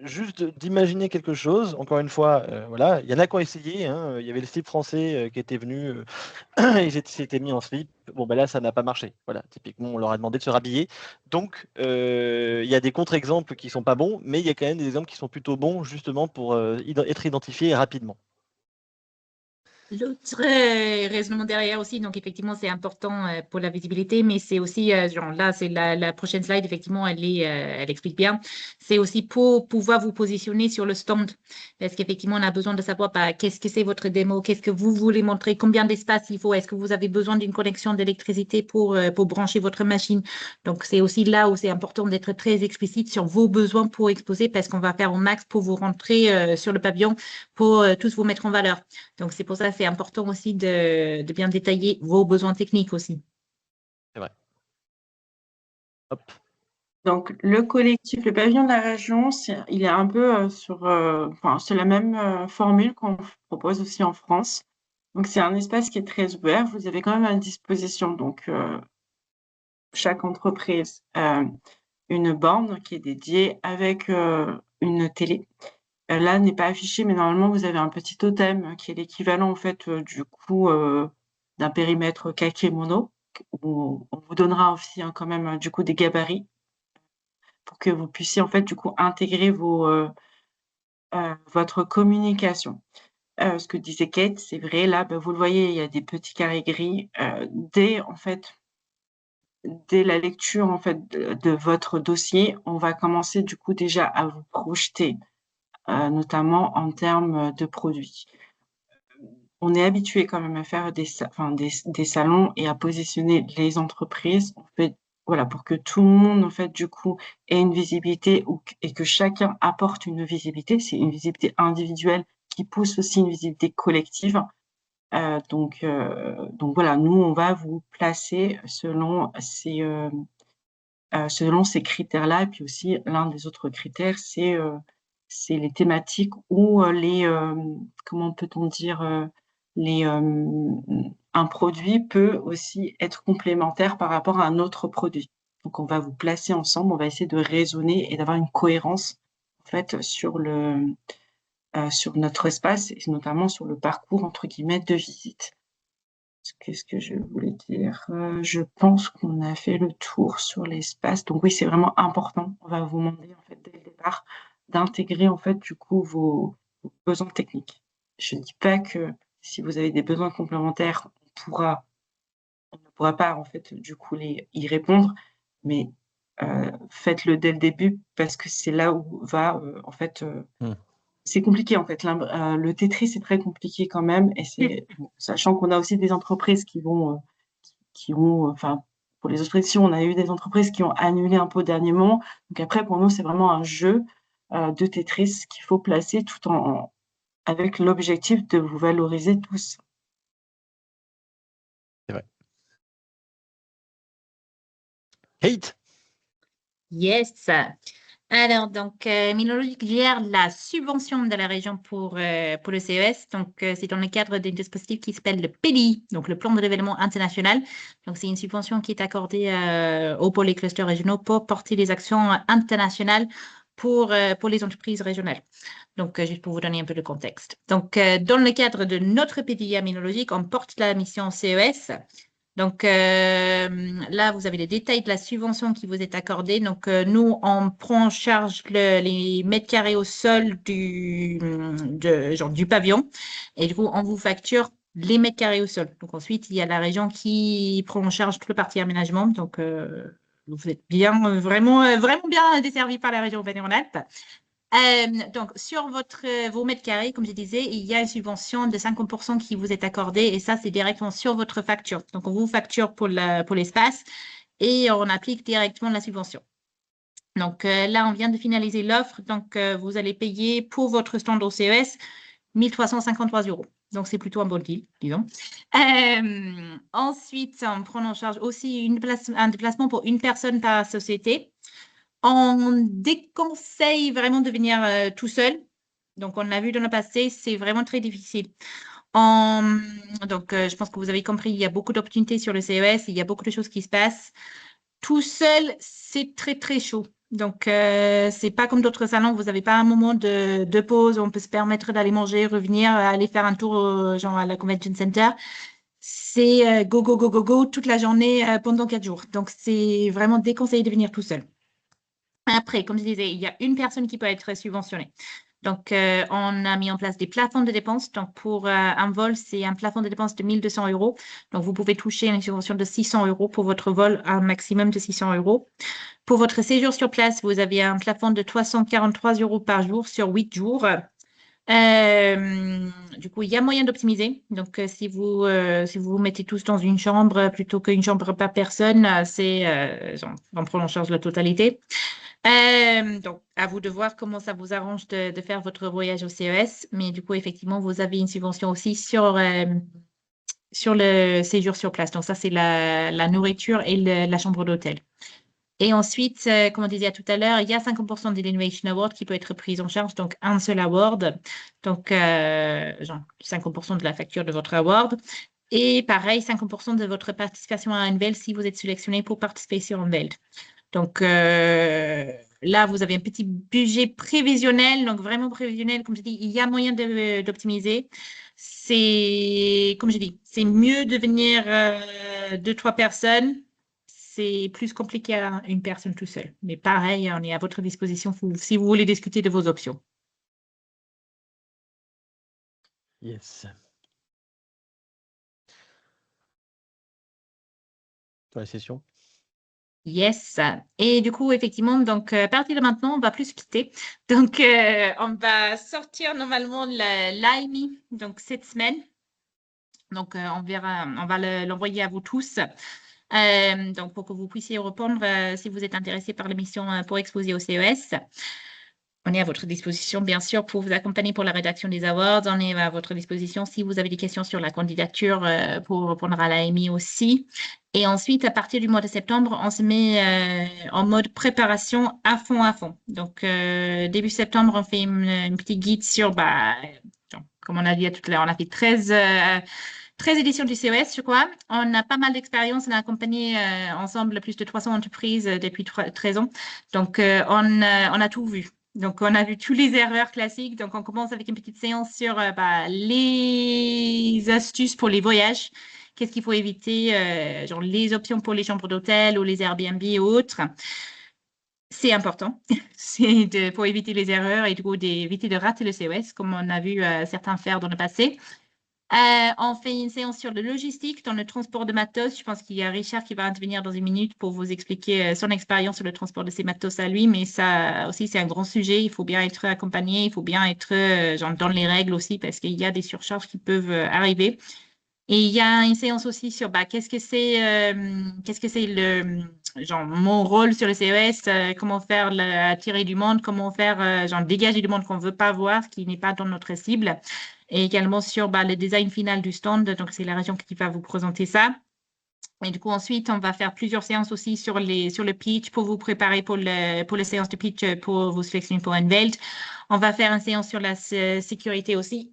juste d'imaginer quelque chose. Encore une fois, voilà, il y en a qui ont essayé, hein. Il y avait le slip français qui était venu, ils s'étaient mis en slip. Bon, ben là, ça n'a pas marché. Voilà, typiquement, on leur a demandé de se rhabiller. Donc, il y a des contre-exemples qui sont pas bons, mais il y a quand même des exemples qui sont plutôt bons, justement, pour être identifiés rapidement. L'autre raisonnement derrière aussi, donc effectivement, c'est important pour la visibilité, mais c'est aussi, genre là, c'est la prochaine slide, effectivement, elle explique bien. C'est aussi pour pouvoir vous positionner sur le stand, parce qu'effectivement, on a besoin de savoir qu'est-ce que c'est votre démo, qu'est-ce que vous voulez montrer, combien d'espace il faut, est-ce que vous avez besoin d'une connexion d'électricité pour brancher votre machine. Donc, c'est aussi là où c'est important d'être très explicite sur vos besoins pour exposer, parce qu'on va faire au max pour vous rentrer sur le pavillon, pour tous vous mettre en valeur. Donc, c'est pour ça que c'est important aussi de bien détailler vos besoins techniques aussi. C'est vrai. Hop. Donc, le collectif, le pavillon de la région, il est un peu c'est la même formule qu'on propose aussi en France. Donc, c'est un espace qui est très ouvert. Vous avez quand même à disposition, donc, chaque entreprise, une borne qui est dédiée avec une télé. Là, n'est pas affiché, mais normalement, vous avez un petit totem qui est l'équivalent, en fait, du coup, d'un périmètre kakémono. On vous donnera aussi hein, quand même, du coup, des gabarits pour que vous puissiez, en fait, du coup, intégrer votre communication. Ce que disait Kate, c'est vrai, là, vous le voyez, il y a des petits carrés gris. Dès la lecture, en fait, de votre dossier, on va commencer, du coup, déjà à vous projeter notamment en termes de produits. On est habitué quand même à faire des salons et à positionner les entreprises, en fait, voilà, pour que tout le monde, en fait, du coup, ait une visibilité et que chacun apporte une visibilité. C'est une visibilité individuelle qui pousse aussi une visibilité collective. Donc voilà, nous, on va vous placer selon ces critères-là. Et puis aussi, l'un des autres critères, c'est les thématiques ou comment peut-on dire, un produit peut aussi être complémentaire par rapport à un autre produit. Donc, on va vous placer ensemble, on va essayer de raisonner et d'avoir une cohérence, en fait, sur notre espace et notamment sur le parcours, entre guillemets, de visite. Qu'est-ce que je voulais dire? Je pense qu'on a fait le tour sur l'espace. Donc oui, c'est vraiment important. On va vous demander, en fait, dès le départ, d'intégrer, en fait, du coup, vos besoins techniques. Je ne dis pas que si vous avez des besoins complémentaires, on ne pourra pas, en fait, du coup, y répondre, mais faites-le dès le début parce que c'est là où va, en fait, c'est compliqué, en fait. Le Tetris, c'est très compliqué quand même et sachant qu'on a aussi des entreprises qui ont, enfin, pour les autres on a eu des entreprises qui ont annulé un peu au dernier moment. Donc après, pour nous, c'est vraiment un jeu, de Tetris qu'il faut placer tout avec l'objectif de vous valoriser tous. C'est vrai. Kate? Yes. Alors, donc, Minologic gère la subvention de la région pour le CES. Donc, c'est dans le cadre d'un dispositif qui s'appelle le PDI, donc le Plan de développement international. Donc, c'est une subvention qui est accordée aux pôles et clusters régionaux pour porter des actions internationales pour les entreprises régionales. Donc, juste pour vous donner un peu de contexte. Donc, dans le cadre de notre PDI à Minologic, on porte la mission CES. Donc là, vous avez les détails de la subvention qui vous est accordée. Donc nous, on prend en charge les mètres carrés au sol du pavillon. Et du coup, on vous facture les mètres carrés au sol. Donc ensuite, il y a la région qui prend en charge toute la partie aménagement. Donc vous êtes bien, vraiment bien desservi par la région Auvergne-Rhône-Alpes. Donc, sur vos mètres carrés, comme je disais, il y a une subvention de 50% qui vous est accordée et ça, c'est directement sur votre facture. Donc, on vous facture pour l'espace et on applique directement la subvention. Donc, là, on vient de finaliser l'offre. Donc, vous allez payer pour votre stand au CES 1 353 €. Donc, c'est plutôt un bon deal, disons. Ensuite, on prend en charge aussi un déplacement pour une personne par société. On déconseille vraiment de venir tout seul. Donc, on l'a vu dans le passé, c'est vraiment très difficile. Donc, je pense que vous avez compris, il y a beaucoup d'opportunités sur le CES, il y a beaucoup de choses qui se passent. Tout seul, c'est très, très chaud. Donc, c'est pas comme d'autres salons, vous n'avez pas un moment de pause où on peut se permettre d'aller manger, revenir, aller faire un tour genre à la Convention Center. C'est go, go, go, go, go toute la journée pendant 4 jours. Donc, c'est vraiment déconseillé de venir tout seul. Après, comme je disais, il y a une personne qui peut être subventionnée. Donc, on a mis en place des plafonds de dépenses. Donc, pour un vol, c'est un plafond de dépenses de 1 200 €. Donc, vous pouvez toucher une subvention de 600 € pour votre vol, un maximum de 600 €. Pour votre séjour sur place, vous avez un plafond de 343 € par jour sur 8 jours. Du coup, il y a moyen d'optimiser. Donc, si vous vous mettez tous dans une chambre plutôt qu'une chambre par personne, on prend en charge la totalité. Donc, à vous de voir comment ça vous arrange de faire votre voyage au CES. Mais du coup, effectivement, vous avez une subvention aussi sur le séjour sur place. Donc, ça, c'est la nourriture et la chambre d'hôtel. Et ensuite, comme on disait tout à l'heure, il y a 50% de l'Innovation Award qui peut être pris en charge, donc un seul award, donc genre 50% de la facture de votre award. Et pareil, 50% de votre participation à Unveiled si vous êtes sélectionné pour participer sur Unveiled. Donc là, vous avez un petit budget prévisionnel, donc vraiment prévisionnel. Comme je dis, il y a moyen d'optimiser. C'est, comme je dis, c'est mieux de venir 2-3 personnes. C'est plus compliqué à une personne tout seul. Mais pareil, on est à votre disposition si vous voulez discuter de vos options. Yes. Dans la session. Yes. Et du coup, effectivement, donc à partir de maintenant, on va plus se quitter. Donc, on va sortir normalement l'AMI, donc cette semaine. Donc, on va l'envoyer à vous tous. Donc, pour que vous puissiez répondre si vous êtes intéressé par l'émission pour exposer au CES. On est à votre disposition, bien sûr, pour vous accompagner pour la rédaction des awards. On est à votre disposition si vous avez des questions sur la candidature pour répondre à l'AMI aussi. Et ensuite, à partir du mois de septembre, on se met en mode préparation à fond, à fond. Donc, début septembre, on fait une petite guide sur, comme on a dit tout à l'heure, on a fait 13 éditions du CES, je crois. On a pas mal d'expérience. On a accompagné ensemble plus de 300 entreprises depuis 13 ans. Donc, on a tout vu. Donc, on a vu toutes les erreurs classiques. Donc, on commence avec une petite séance sur les astuces pour les voyages. Qu'est-ce qu'il faut éviter, genre les options pour les chambres d'hôtel ou les Airbnb et autres. C'est important. C'est pour éviter les erreurs et du coup d'éviter de rater le CES, comme on a vu certains faire dans le passé. On fait une séance sur le logistique dans le transport de matos. Je pense qu'il y a Richard qui va intervenir dans une minute pour vous expliquer son expérience sur le transport de ces matos à lui. Mais ça aussi, c'est un grand sujet. Il faut bien être accompagné. Il faut bien être dans les règles aussi parce qu'il y a des surcharges qui peuvent arriver. Et il y a une séance aussi sur qu'est-ce que c'est mon rôle sur le CES, comment faire attirer du monde, comment faire dégager du monde qu'on ne veut pas voir, qui n'est pas dans notre cible. Et également sur le design final du stand. Donc, c'est la région qui va vous présenter ça. Et du coup, ensuite, on va faire plusieurs séances aussi sur le pitch pour vous préparer pour les séances de pitch pour vous sélectionner pour Unveiled. On va faire une séance sur la sécurité aussi.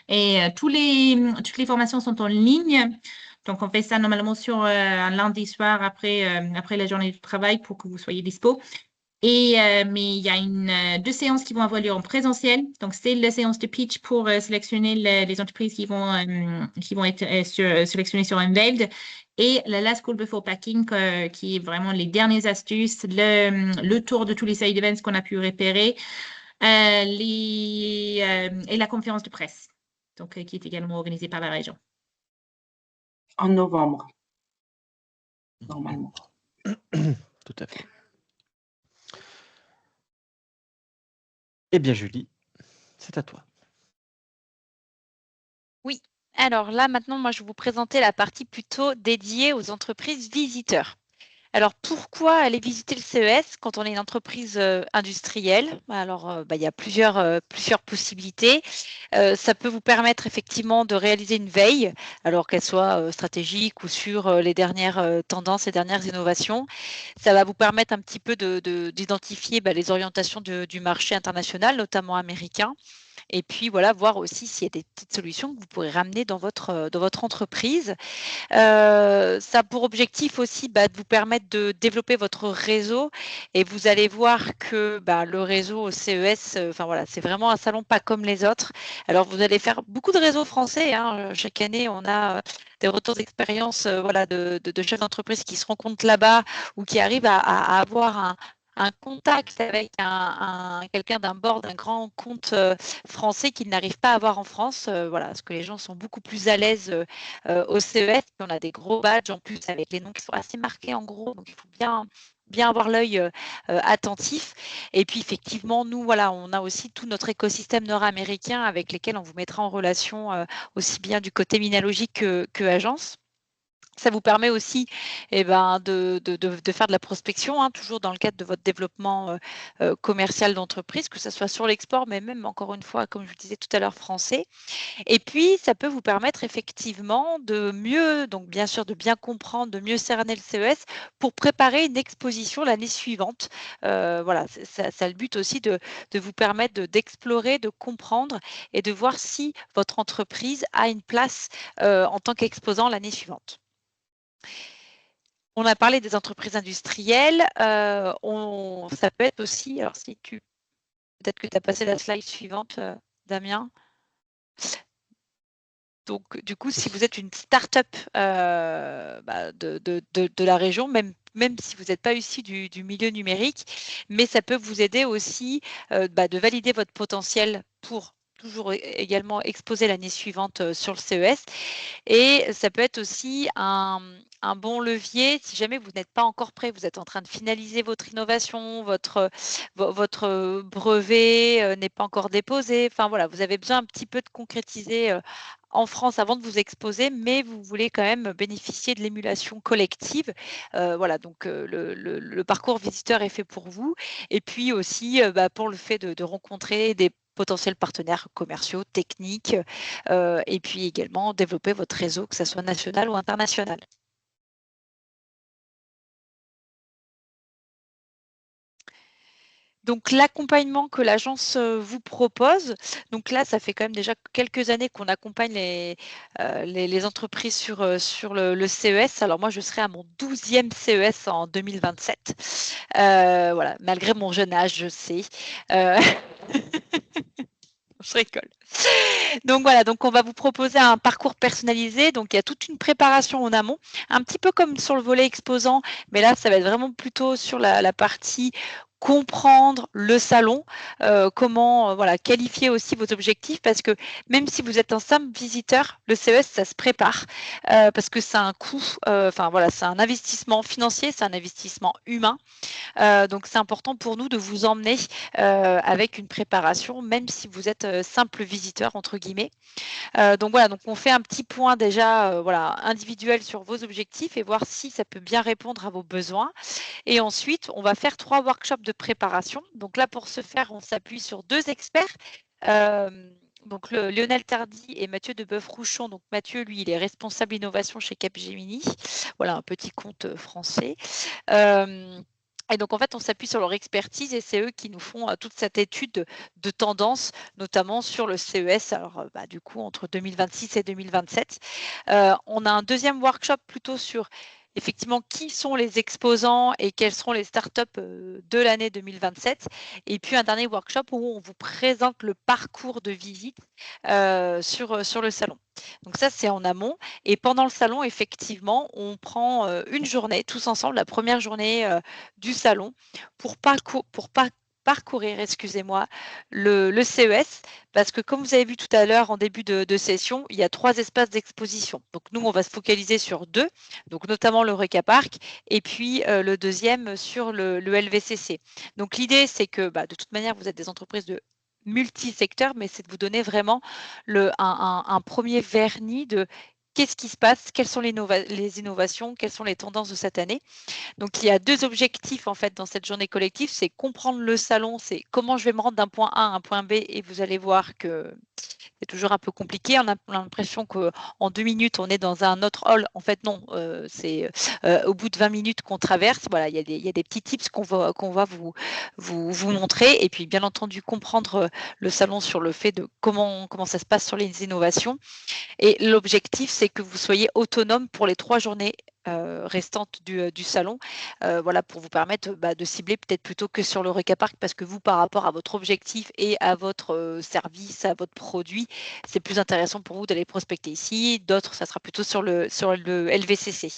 Et toutes les formations sont en ligne. Donc, on fait ça normalement sur un lundi soir après la journée du travail pour que vous soyez dispo. Mais il y a deux séances qui vont avoir lieu en présentiel. Donc, c'est la séance de pitch pour sélectionner les entreprises qui vont être sélectionnées sur Unveiled. Et la Last Call Before Packing, qui est vraiment les dernières astuces, le tour de tous les side events qu'on a pu repérer, et la conférence de presse, donc qui est également organisée par la région. En novembre, normalement. Tout à fait. Eh bien, Julie, c'est à toi. Oui, alors là, maintenant, moi, je vais vous présenter la partie plutôt dédiée aux entreprises visiteurs. Alors, pourquoi aller visiter le CES quand on est une entreprise industrielle? Alors, il y a plusieurs possibilités. Ça peut vous permettre effectivement de réaliser une veille, alors qu'elle soit stratégique ou sur les dernières tendances et dernières innovations. Ça va vous permettre un petit peu d'identifier les orientations du marché international, notamment américain. Et puis, voilà, voir aussi s'il y a des petites solutions que vous pourrez ramener dans votre entreprise. Ça a pour objectif aussi de vous permettre de développer votre réseau et vous allez voir que le réseau au CES, c'est vraiment un salon pas comme les autres. Alors, vous allez faire beaucoup de réseaux français. Chaque année, on a des retours d'expérience de chefs d'entreprise qui se rencontrent là-bas ou qui arrivent à avoir un contact avec quelqu'un d'un board, d'un grand compte français qu'ils n'arrivent pas à avoir en France. Parce que les gens sont beaucoup plus à l'aise au CES. On a des gros badges en plus avec les noms qui sont assez marqués en gros. Donc, il faut bien avoir l'œil attentif. Et puis, effectivement, nous, on a aussi tout notre écosystème nord-américain avec lesquels on vous mettra en relation aussi bien du côté Minalogic que agence. Ça vous permet aussi de faire de la prospection, toujours dans le cadre de votre développement commercial d'entreprise, que ce soit sur l'export, mais même, encore une fois, comme je vous disais tout à l'heure, français. Et puis, ça peut vous permettre effectivement de mieux, donc bien sûr, de bien comprendre, de mieux cerner le CES pour préparer une exposition l'année suivante. Ça le but aussi de vous permettre d'explorer, de comprendre et de voir si votre entreprise a une place en tant qu'exposant l'année suivante. On a parlé des entreprises industrielles. Ça peut être aussi, alors peut-être que tu as passé la slide suivante, Damien. Donc, du coup, si vous êtes une start-up de la région, même si vous n'êtes pas issu du milieu numérique, mais ça peut vous aider aussi de valider votre potentiel pour toujours également exposer l'année suivante sur le CES. Et ça peut être aussi un bon levier si jamais vous n'êtes pas encore prêt, vous êtes en train de finaliser votre innovation, votre brevet n'est pas encore déposé. Enfin voilà, vous avez besoin un petit peu de concrétiser en France avant de vous exposer, mais vous voulez quand même bénéficier de l'émulation collective. Voilà, donc le parcours visiteur est fait pour vous. Et puis aussi pour le fait de rencontrer des potentiels partenaires commerciaux, techniques, et puis également développer votre réseau, que ce soit national ou international. Donc l'accompagnement que l'agence vous propose, donc là ça fait quand même déjà quelques années qu'on accompagne les entreprises sur le CES. Alors moi je serai à mon 12e CES en 2027. Voilà, malgré mon jeune âge, je sais. Je rigole. Donc voilà, donc on va vous proposer un parcours personnalisé. Donc il y a toute une préparation en amont, un petit peu comme sur le volet exposant, mais là ça va être vraiment plutôt sur la partie comprendre le salon, comment voilà, qualifier aussi vos objectifs, parce que même si vous êtes un simple visiteur, le CES ça se prépare parce que c'est un coût, enfin voilà, c'est un investissement financier, c'est un investissement humain. Donc c'est important pour nous de vous emmener avec une préparation, même si vous êtes simple visiteur entre guillemets. Donc voilà, donc on fait un petit point déjà voilà, individuel sur vos objectifs et voir si ça peut bien répondre à vos besoins. Et ensuite, on va faire 3 workshops de préparation. Donc là, pour ce faire, on s'appuie sur 2 experts. Donc Lionel Tardy et Mathieu Deboeuf-Rouchon. Donc Mathieu, lui, il est responsable innovation chez Capgemini. Voilà, un petit compte français. Et donc, en fait, on s'appuie sur leur expertise et c'est eux qui nous font toute cette étude de tendance, notamment sur le CES, alors du coup, entre 2026 et 2027. On a un deuxième workshop plutôt sur effectivement qui sont les exposants et quelles seront les startups de l'année 2027. Et puis, un dernier workshop où on vous présente le parcours de visite sur le salon. Donc ça, c'est en amont. Et pendant le salon, effectivement, on prend une journée tous ensemble, la première journée du salon, pour parcourir, excusez-moi, le CES, parce que comme vous avez vu tout à l'heure en début de session, il y a 3 espaces d'exposition. Donc nous, on va se focaliser sur 2, donc notamment le Eureka Park, et puis le deuxième sur le LVCC. Donc l'idée, c'est que de toute manière, vous êtes des entreprises de multisecteurs, mais c'est de vous donner vraiment un premier vernis de qu'est-ce qui se passe, quelles sont les innovations, quelles sont les tendances de cette année. Donc, il y a 2 objectifs en fait dans cette journée collective, c'est comprendre le salon, c'est comment je vais me rendre d'un point A à un point B, et vous allez voir que c'est toujours un peu compliqué. On a l'impression qu'en 2 minutes, on est dans un autre hall. En fait, non, c'est au bout de 20 minutes qu'on traverse. Voilà, il y a des petits tips qu'on va vous montrer. Et puis, bien entendu, comprendre le salon sur le fait de comment ça se passe sur les innovations. Et l'objectif, c'est que vous soyez autonome pour les 3 journées restantes du salon, voilà, pour vous permettre de cibler peut-être plutôt que sur le Eureka Park, parce que vous, par rapport à votre objectif et à votre service, à votre produit, c'est plus intéressant pour vous d'aller prospecter ici. D'autres, ça sera plutôt sur le LVCC.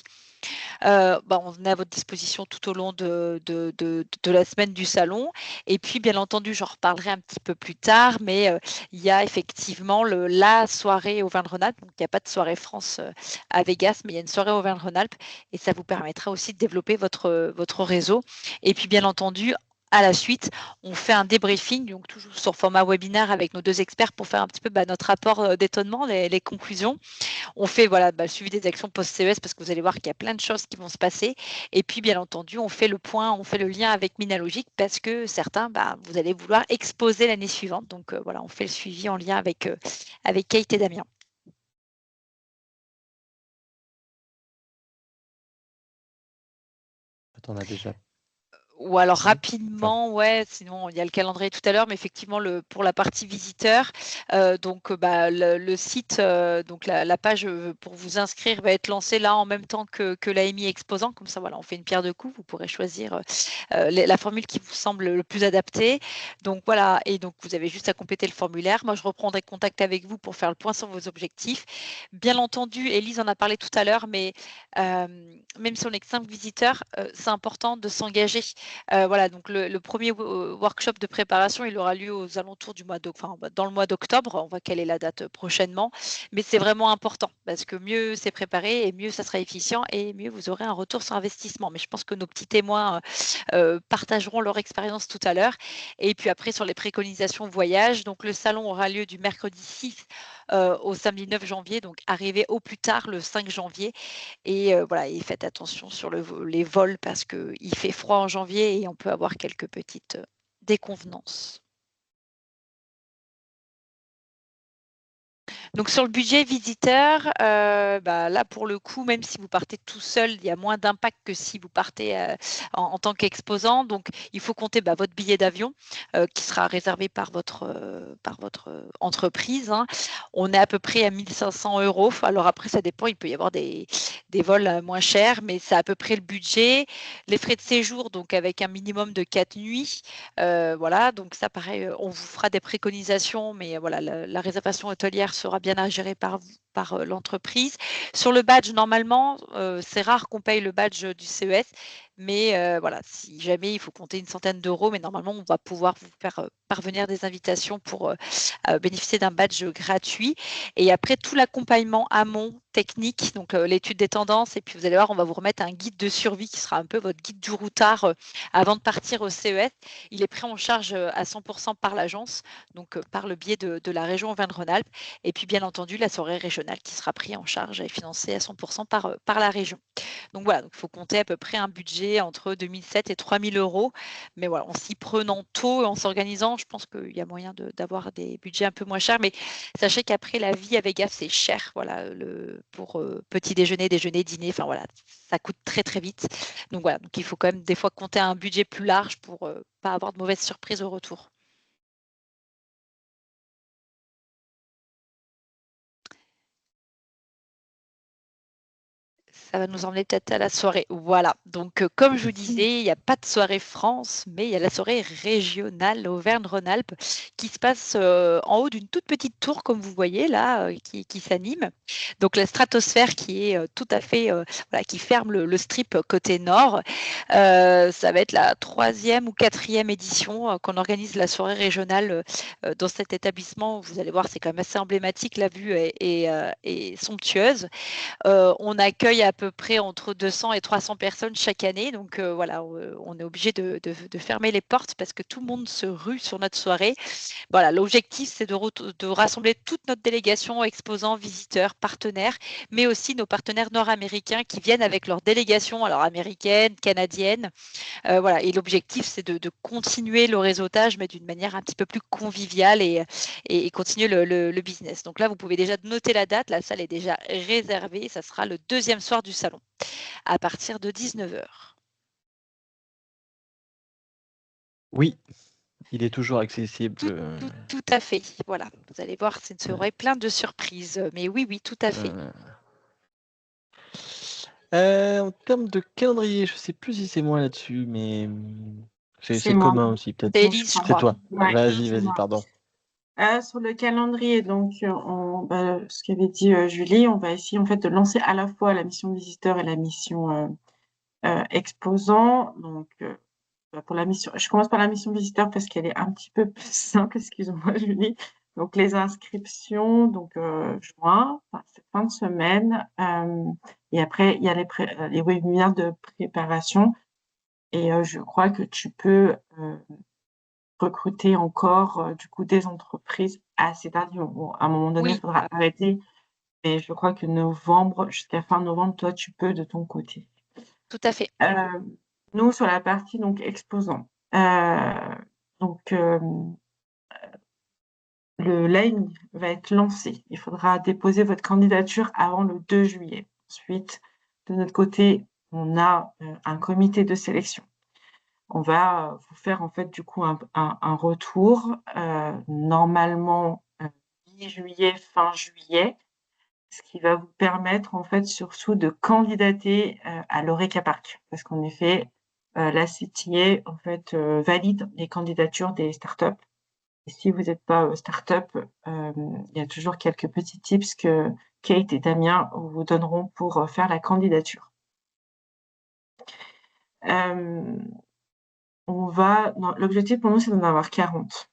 On est à votre disposition tout au long de la semaine du salon. Et puis, bien entendu, j'en reparlerai un petit peu plus tard, mais il y a effectivement la soirée Auvergne-Rhône-Alpes. Donc, il n'y a pas de soirée France à Vegas, mais il y a une soirée Auvergne-Rhône-Alpes et ça vous permettra aussi de développer votre réseau. Et puis, bien entendu, à la suite, on fait un débriefing, donc toujours sur format webinaire avec nos 2 experts pour faire un petit peu notre rapport d'étonnement, les conclusions. On fait le suivi des actions post-CES parce que vous allez voir qu'il y a plein de choses qui vont se passer. Et puis, bien entendu, on fait le point, on fait le lien avec Minalogic parce que certains, vous allez vouloir exposer l'année suivante. Donc, voilà, on fait le suivi en lien avec Kate et Damien. On a déjà. Ou alors rapidement, ouais, sinon il y a le calendrier tout à l'heure, mais effectivement pour la partie visiteur, donc le site, donc la page pour vous inscrire va être lancée là en même temps que l'AMI exposant, comme ça voilà, on fait une pierre deux coups, vous pourrez choisir la formule qui vous semble le plus adaptée. Donc voilà, et donc vous avez juste à compléter le formulaire. Moi je reprendrai contact avec vous pour faire le point sur vos objectifs. Bien entendu, Élise en a parlé tout à l'heure, mais même si on est que 5 visiteurs, c'est important de s'engager. Voilà, donc le premier workshop de préparation, il aura lieu aux alentours du dans le mois d'octobre. On voit quelle est la date prochainement, mais c'est vraiment important parce que mieux c'est préparé et mieux ça sera efficient et mieux vous aurez un retour sur investissement. Mais je pense que nos petits témoins partageront leur expérience tout à l'heure. Et puis après, sur les préconisations voyage, donc le salon aura lieu du mercredi 6 au samedi 9 janvier, donc arrivez au plus tard le 5 janvier. Et voilà, et faites attention sur les vols parce qu'il fait froid en janvier et on peut avoir quelques petites déconvenances. Donc sur le budget visiteur, là pour le coup, même si vous partez tout seul, il y a moins d'impact que si vous partez en tant qu'exposant. Donc il faut compter votre billet d'avion qui sera réservé par votre entreprise, hein. On est à peu près à 1 500 €. Alors après, ça dépend, il peut y avoir des vols moins chers, mais c'est à peu près le budget. Les frais de séjour, donc avec un minimum de 4 nuits. Voilà, donc ça pareil, on vous fera des préconisations, mais voilà, la réservation hôtelière sera bien à gérer par l'entreprise. Sur le badge, normalement, c'est rare qu'on paye le badge du CES, mais voilà, si jamais il faut compter une centaine d'euros, mais normalement, on va pouvoir vous faire parvenir des invitations pour bénéficier d'un badge gratuit. Et après, tout l'accompagnement amont technique, donc l'étude des tendances, et puis vous allez voir, on va vous remettre un guide de survie qui sera un peu votre guide du routard avant de partir au CES. Il est pris en charge à 100% par l'agence, donc par le biais de la région Auvergne-Rhône-Alpes. Et puis, bien entendu, la soirée régionale qui sera prise en charge et financée à 100% par la région. Donc voilà, il faut compter à peu près un budget entre 2007 et 3 000 €. Mais voilà, en s'y prenant tôt et en s'organisant, je pense qu'il y a moyen d'avoir des budgets un peu moins chers. Mais sachez qu'après, la vie à Vegas, c'est cher. Voilà, pour petit déjeuner, déjeuner, dîner, enfin voilà, ça coûte très très vite. Donc voilà, donc il faut quand même des fois compter un budget plus large pour pas avoir de mauvaises surprises au retour. Ça va nous emmener peut-être à la soirée. Voilà. Donc, comme je vous disais, il n'y a pas de soirée France, mais il y a la soirée régionale Auvergne-Rhône-Alpes qui se passe en haut d'une toute petite tour, comme vous voyez là, qui s'anime. Donc, la stratosphère qui est tout à fait, voilà, qui ferme le strip côté nord. Ça va être la 3e ou 4e édition qu'on organise la soirée régionale dans cet établissement. Vous allez voir, c'est quand même assez emblématique. La vue est somptueuse. On accueille à peu près entre 200 et 300 personnes chaque année. Donc voilà, on est obligé de fermer les portes parce que tout le monde se rue sur notre soirée. Voilà, l'objectif, c'est de rassembler toute notre délégation, exposants, visiteurs, partenaires, mais aussi nos partenaires nord-américains qui viennent avec leur délégation, alors américaine, canadienne. Voilà, et l'objectif, c'est de continuer le réseautage, mais d'une manière un petit peu plus conviviale et continuer le business. Donc là, vous pouvez déjà noter la date. La salle est déjà réservée. Ça sera le 2e soir du salon à partir de 19 h. Oui, il est toujours accessible. Tout à fait. Voilà, vous allez voir, c'est une soirée plein de surprises. Mais oui, tout à fait. En termes de calendrier, je sais plus si c'est moi là-dessus, mais c'est moi. commun aussi, peut-être. C'est Élise, je C'est crois. toi. Ouais, Vas-y, c'est moi. pardon. Sur le calendrier, donc, ce qu'avait dit Julie, on va essayer en fait de lancer à la fois la mission visiteur et la mission exposant. Donc, pour la mission, je commence par la mission visiteur parce qu'elle est un petit peu plus simple, excuse-moi Julie. Donc, les inscriptions, donc juin, enfin, cette fin de semaine. Et après, il y a les webinaires de préparation. Et je crois que tu peux recruter encore du coup des entreprises assez tardivement. Bon, à un moment donné, il Oui, faudra arrêter, mais je crois que novembre, jusqu'à fin novembre, toi, tu peux de ton côté. tout à fait. Nous, sur la partie donc exposant, donc le line va être lancé. Il faudra déposer votre candidature avant le 2 juillet. Ensuite, de notre côté, on a un comité de sélection. On va vous faire en fait du coup un retour normalement mi-juillet, fin juillet, ce qui va vous permettre en fait surtout de candidater à l'Eureka Park, parce qu'en effet la CTA en fait valide les candidatures des startups. Et si vous n'êtes pas startup, il y a toujours quelques petits tips que Kate et Damien vous donneront pour faire la candidature. l'objectif pour nous, c'est d'en avoir 40.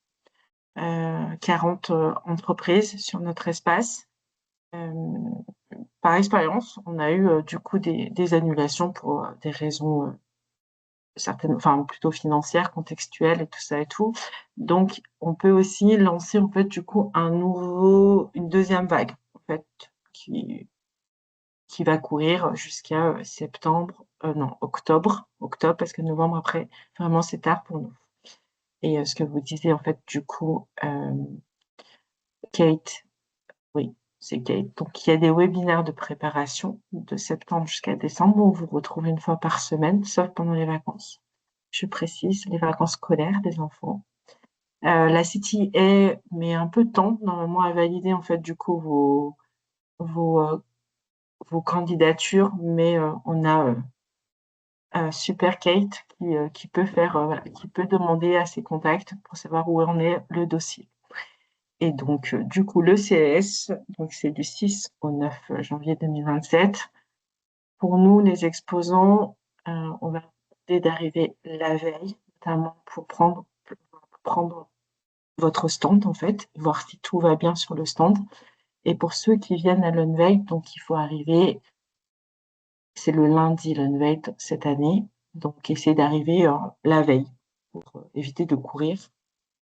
40 entreprises sur notre espace. Par expérience, on a eu du coup des annulations pour des raisons certaines, enfin plutôt financières, contextuelles et tout ça et tout. Donc, on peut aussi lancer en fait du coup une deuxième vague en fait qui va courir jusqu'à septembre, non, octobre parce que novembre après, vraiment c'est tard pour nous. Et ce que vous disiez en fait du coup, Kate, oui, c'est Kate. Donc il y a des webinaires de préparation de septembre jusqu'à décembre où on vous retrouve une fois par semaine, sauf pendant les vacances. Je précise, les vacances scolaires des enfants. La CTA met un peu de temps normalement à valider en fait du coup vos candidatures, mais on a Super Kate qui peut faire voilà, qui peut demander à ses contacts pour savoir où en est le dossier. Et donc du coup le CES, donc c'est du 6 au 9 janvier 2027. Pour nous les exposants, on va demander d'arriver la veille, notamment pour prendre votre stand en fait, voir si tout va bien sur le stand. Et pour ceux qui viennent à l'Unveil, donc il faut arriver, c'est le lundi l'Unveil cette année, donc essayez d'arriver la veille pour éviter de courir,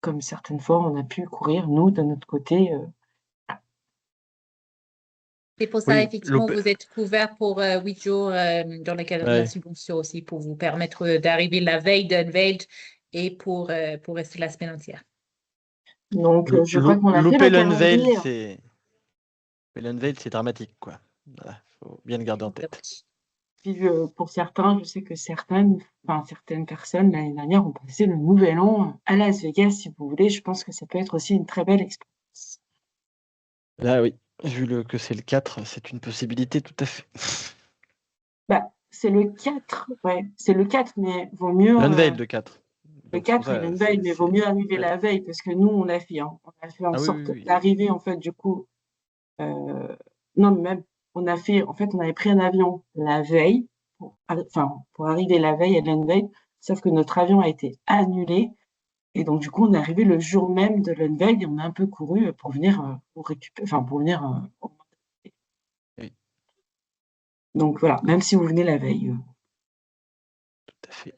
comme certaines fois on a pu courir, nous, de notre côté. C'est pour ça, Oui, effectivement, vous êtes couvert pour 8 jours dans le cadre de la Ouais. subvention aussi pour vous permettre d'arriver la veille d'Unveiled et pour rester la semaine entière. Donc je crois qu'on a fait Louper le l'Unveil, calendrier. c'est dramatique, quoi. Voilà, faut bien le garder en tête. Puis, pour certains, je sais que certaines personnes l'année dernière ont passé le nouvel an à Las Vegas, si vous voulez. Je pense que ça peut être aussi une très belle expérience. Là, oui, vu que c'est le 4, c'est une possibilité tout à fait. Bah, c'est le 4, ouais, c'est le 4, mais vaut mieux. L'Unveil de 4. Le Donc, c'est pour 4 et ça, l'Unveil, mais vaut mieux arriver ouais. la veille parce que nous, on l'a fait. On a fait en Ah oui, sorte oui, oui. d'arriver, en fait, du coup. Non, mais même, on avait pris un avion la veille, pour arriver la veille à l'Unveil, sauf que notre avion a été annulé. Et donc, du coup, on est arrivé le jour même de l'Unveil et on a un peu couru pour venir pour venir. Oui. Donc voilà, même si vous venez la veille. Tout à fait.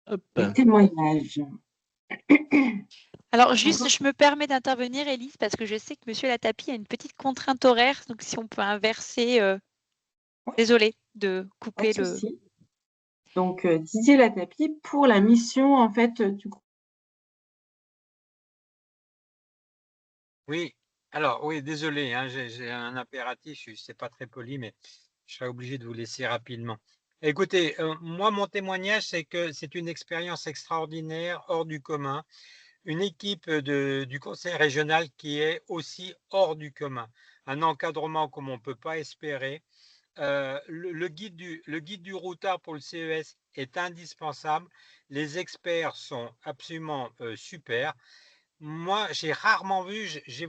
Hop. Les témoignages. Alors, juste, je me permets d'intervenir, Élise, parce que je sais que Monsieur Latapi a une petite contrainte horaire. Donc, si on peut inverser, désolée de Pas couper de le. souci. Donc, Didier Latapi, pour la mission, en fait, du coup. Oui, alors, oui, désolé, hein, j'ai un impératif, c'est pas très poli, mais je serai obligé de vous laisser rapidement. Écoutez, moi, mon témoignage, c'est que c'est une expérience extraordinaire, hors du commun, une équipe du conseil régional qui est aussi hors du commun, un encadrement comme on ne peut pas espérer. Le guide du routard pour le CES est indispensable. Les experts sont absolument super. Moi, j'ai rarement vu, j'ai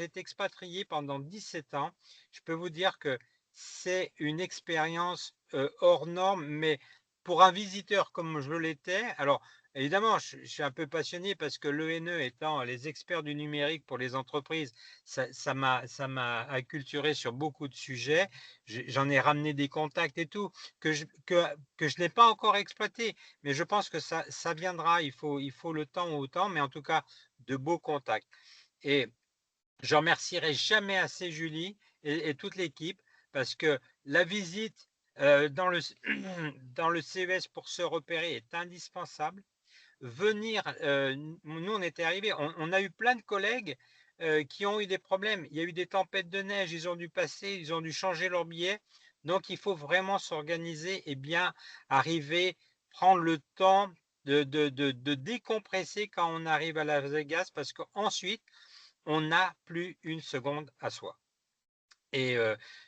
été expatrié pendant 17 ans. Je peux vous dire que c'est une expérience hors norme, mais pour un visiteur comme je l'étais, alors évidemment, je suis un peu passionné parce que l'ENE étant les experts du numérique pour les entreprises, ça m'a acculturé sur beaucoup de sujets. J'en ai ramené des contacts et tout que je n'ai pas encore exploité, mais je pense que ça viendra. Il faut le temps au temps, mais en tout cas, de beaux contacts. Et je remercierai jamais assez Julie et toute l'équipe parce que la visite dans le CES pour se repérer est indispensable. Venir, nous on était arrivés, on a eu plein de collègues qui ont eu des problèmes. Il y a eu des tempêtes de neige, ils ont dû passer, ils ont dû changer leur billet. Donc il faut vraiment s'organiser et bien arriver, prendre le temps de décompresser quand on arrive à Las Vegas parce qu'ensuite, on n'a plus une seconde à soi. Et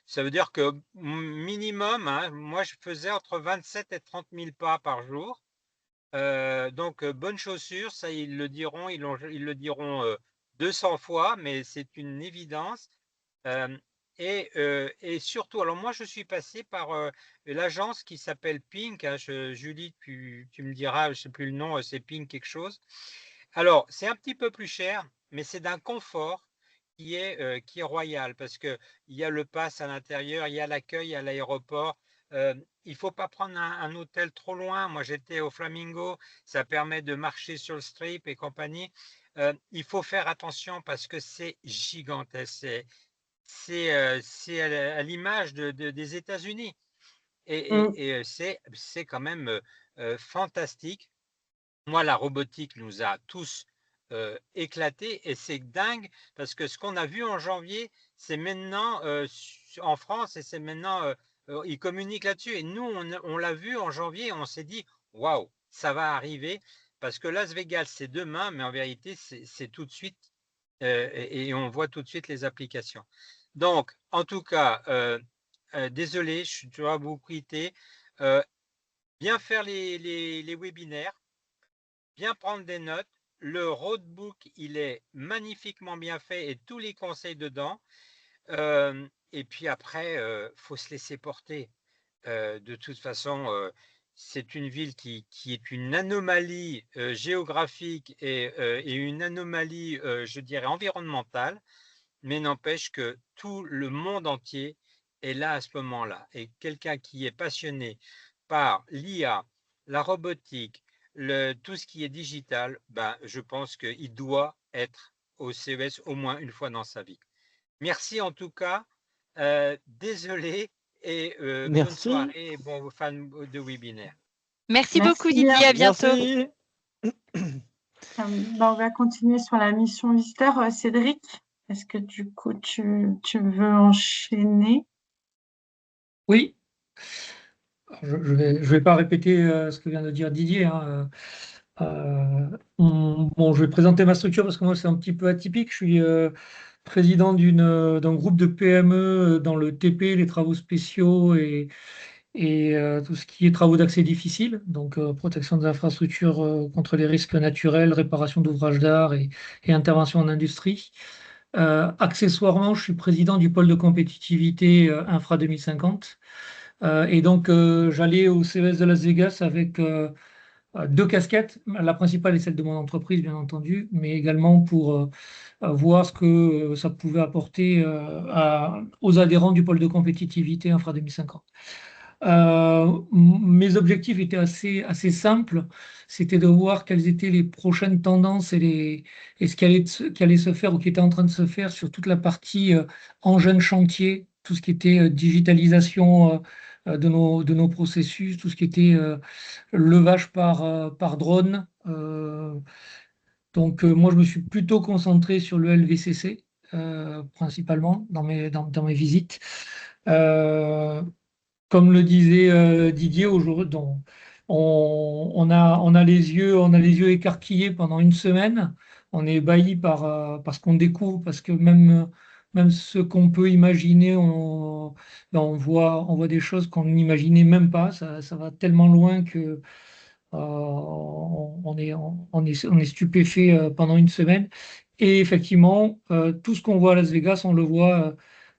ça veut dire que minimum, hein, moi je faisais entre 27 et 30 000 pas par jour. Donc bonnes chaussures, ça ils le diront, ils le diront 200 fois, mais c'est une évidence. Et surtout, alors moi, je suis passé par l'agence qui s'appelle Pink. Hein, Julie, tu me diras, je ne sais plus le nom, c'est Pink quelque chose. Alors, c'est un petit peu plus cher, mais c'est d'un confort qui est royal parce qu'il y a le pass à l'intérieur, il y a l'accueil à l'aéroport. Il ne faut pas prendre un hôtel trop loin. Moi, j'étais au Flamingo, ça permet de marcher sur le Strip et compagnie. Il faut faire attention parce que c'est gigantesque. C'est à l'image des États-Unis. Et c'est quand même fantastique. Moi, la robotique nous a tous éclatés et c'est dingue parce que ce qu'on a vu en janvier, c'est maintenant en France et c'est maintenant, ils communiquent là-dessus. Et nous, on l'a vu en janvier et on s'est dit, waouh, ça va arriver parce que Las Vegas, c'est demain, mais en vérité, c'est tout de suite et on voit tout de suite les applications. Donc, en tout cas, désolé, je dois vous quitter. Bien faire les webinaires, bien prendre des notes. Le roadbook, il est magnifiquement bien fait et tous les conseils dedans. Et puis après, faut se laisser porter. De toute façon, c'est une ville qui est une anomalie géographique et une anomalie, je dirais, environnementale, mais n'empêche que tout le monde entier est là à ce moment-là. Et quelqu'un qui est passionné par l'IA, la robotique, tout ce qui est digital, ben, je pense qu'il doit être au CES au moins une fois dans sa vie. Merci en tout cas. Désolé et bonne Merci. soirée et bon fans de webinaire. Merci Merci beaucoup, bien. Didier. À bientôt. Merci. Ben, on va continuer sur la mission visiteur. Cédric, est-ce que du coup tu veux enchaîner? Oui. Alors, je vais pas répéter ce que vient de dire Didier. Hein. Bon, je vais présenter ma structure parce que moi, c'est un petit peu atypique. Je suis président d'un groupe de PME dans le TP, les travaux spéciaux et tout ce qui est travaux d'accès difficile, donc protection des infrastructures contre les risques naturels, réparation d'ouvrages d'art et intervention en industrie. Accessoirement, je suis président du pôle de compétitivité Infra 2050. Et donc, j'allais au CES de Las Vegas avec deux casquettes. La principale est celle de mon entreprise, bien entendu, mais également pour voir ce que ça pouvait apporter aux adhérents du pôle de compétitivité Infra 2050. Mes objectifs étaient assez simples. C'était de voir quelles étaient les prochaines tendances et ce qui allait se faire ou qui était en train de se faire sur toute la partie engin de chantier, tout ce qui était digitalisation de nos processus, tout ce qui était levage par drone. Donc, moi, je me suis plutôt concentré sur le LVCC, principalement, dans mes visites. Comme le disait Didier, aujourd'hui, on a les yeux écarquillés pendant une semaine. On est ébahi par ce qu'on découvre, parce que même ce qu'on peut imaginer, on voit des choses qu'on n'imaginait même pas. Ça va tellement loin que on est stupéfait pendant une semaine. Et effectivement, tout ce qu'on voit à Las Vegas, on le voit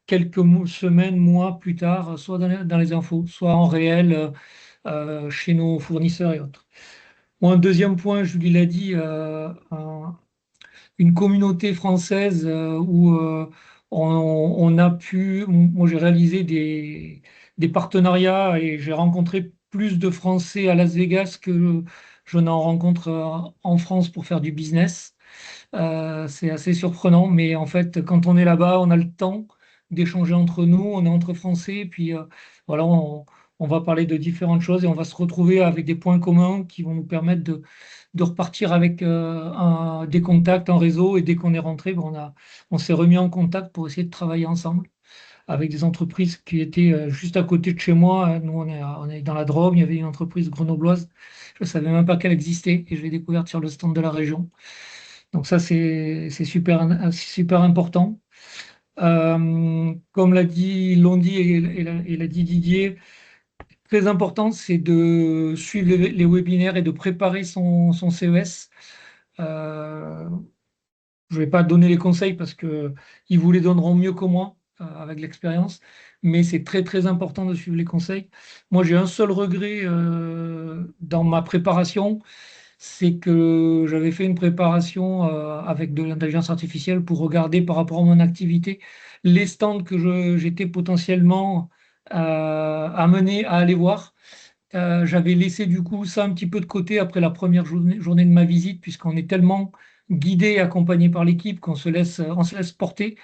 quelques semaines, mois plus tard, soit dans les infos, soit en réel chez nos fournisseurs et autres. Bon, un deuxième point, Julie l'a dit, une communauté française où on a pu, moi j'ai réalisé des partenariats et j'ai rencontré plus de Français à Las Vegas que je n'en rencontre en France pour faire du business. C'est assez surprenant, mais en fait, quand on est là-bas, on a le temps d'échanger entre nous, on est entre Français, et puis voilà, on va parler de différentes choses et on va se retrouver avec des points communs qui vont nous permettre de repartir avec des contacts en réseau. Et dès qu'on est rentré, on s'est remis en contact pour essayer de travailler ensemble avec des entreprises qui étaient juste à côté de chez moi. Nous, on est dans la Drôme, il y avait une entreprise grenobloise, je ne savais même pas qu'elle existait et je l'ai découverte sur le stand de la région. Donc ça, c'est super important. Comme l'ont dit et l'a dit Didier, très important, c'est de suivre les webinaires et de préparer son CES. Je ne vais pas donner les conseils parce qu'ils vous les donneront mieux que moi. avec l'expérience, mais c'est très très important de suivre les conseils. Moi, j'ai un seul regret dans ma préparation, c'est que j'avais fait une préparation avec de l'intelligence artificielle pour regarder par rapport à mon activité les stands que j'étais potentiellement amené à aller voir. J'avais laissé du coup ça un petit peu de côté après la première journée de ma visite, puisqu'on est tellement guidé et accompagné par l'équipe on se laisse porter.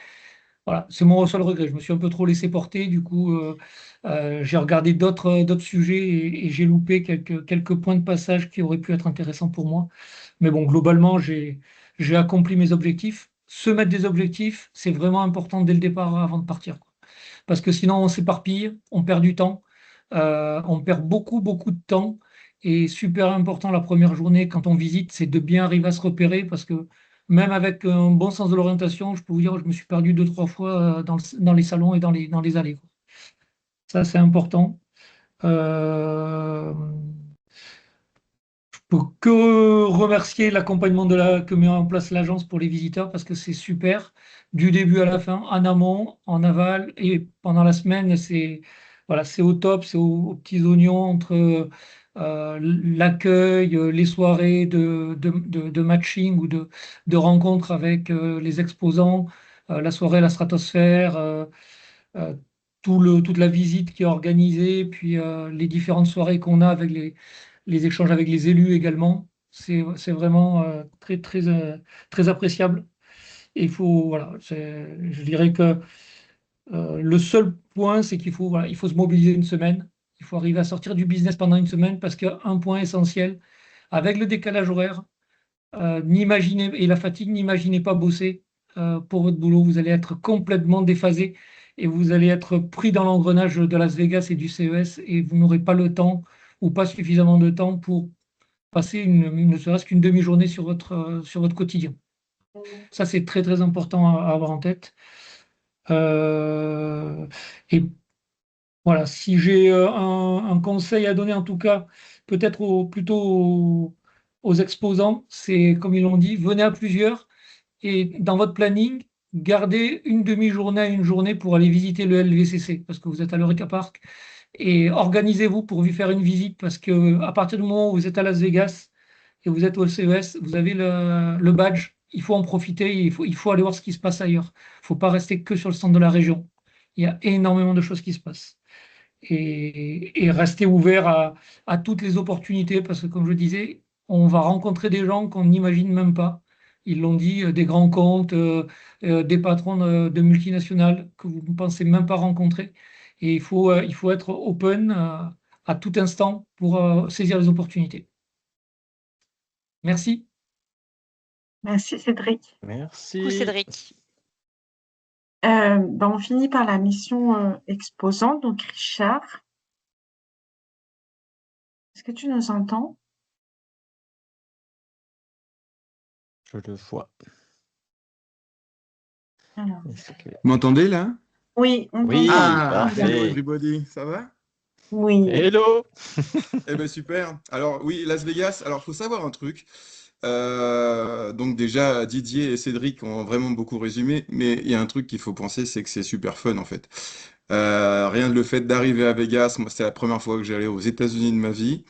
Voilà, c'est mon seul regret. Je me suis un peu trop laissé porter. Du coup, j'ai regardé d'autres sujets et j'ai loupé quelques points de passage qui auraient pu être intéressants pour moi. Mais bon, globalement, j'ai accompli mes objectifs. Se mettre des objectifs, c'est vraiment important dès le départ avant de partir, quoi. Parce que sinon, on s'éparpille, on perd du temps, on perd beaucoup, beaucoup de temps. Et super important la première journée quand on visite, c'est de bien arriver à se repérer parce que même avec un bon sens de l'orientation, je peux vous dire, je me suis perdu deux, trois fois dans les salons et dans les allées, quoi. Ça, c'est important. Euh, peux que remercier l'accompagnement que met en place l'agence pour les visiteurs parce que c'est super du début à la fin, en amont, en aval et pendant la semaine, c'est voilà, c'est au top, c'est aux petits oignons entre l'accueil, les soirées de matching ou de rencontres avec les exposants, la soirée, la stratosphère, euh, toute la visite qui est organisée, puis les différentes soirées qu'on a avec les échanges avec les élus également. C'est vraiment très, très, très appréciable. Et il faut, voilà, je dirais que le seul point, c'est qu'il faut, voilà, il faut se mobiliser une semaine. Il faut arriver à sortir du business pendant une semaine parce qu'un point essentiel, avec le décalage horaire, et la fatigue, n'imaginez pas bosser pour votre boulot. Vous allez être complètement déphasé et vous allez être pris dans l'engrenage de Las Vegas et du CES et vous n'aurez pas le temps ou pas suffisamment de temps pour passer ne serait-ce qu'une demi-journée sur votre quotidien. Ça, c'est très, très important à avoir en tête. Et voilà, si j'ai un conseil à donner, en tout cas, peut-être plutôt aux exposants, c'est comme ils l'ont dit, venez à plusieurs et dans votre planning, gardez une demi-journée à une journée pour aller visiter le LVCC parce que vous êtes à l'Eureka Park et organisez-vous pour lui faire une visite parce que à partir du moment où vous êtes à Las Vegas et vous êtes au CES, vous avez le badge, il faut en profiter, il faut aller voir ce qui se passe ailleurs. Il ne faut pas rester que sur le stand de la région. Il y a énormément de choses qui se passent et rester ouvert à toutes les opportunités parce que, comme je disais, on va rencontrer des gens qu'on n'imagine même pas. Ils l'ont dit, des grands comptes, des patrons de multinationales que vous ne pensez même pas rencontrer. Et il faut être open à tout instant pour saisir les opportunités. Merci. Merci Cédric. Merci. Coucou Cédric. On finit par la mission exposant. Donc Richard, est-ce que tu nous entends? Je le vois. Alors, Est-ce que- Vous m'entendez là? oui, on Oui, t'entend. Ah, parfait. hello everybody, ça va? Oui. Hello. Eh ben super. Alors oui, Las Vegas. Alors faut savoir un truc. Donc déjà Didier et Cédric ont vraiment beaucoup résumé, mais il y a un truc qu'il faut penser, c'est que c'est super fun en fait. Rien que le fait d'arriver à Vegas, moi c'est la première fois que j'allais aux États-Unis de ma vie.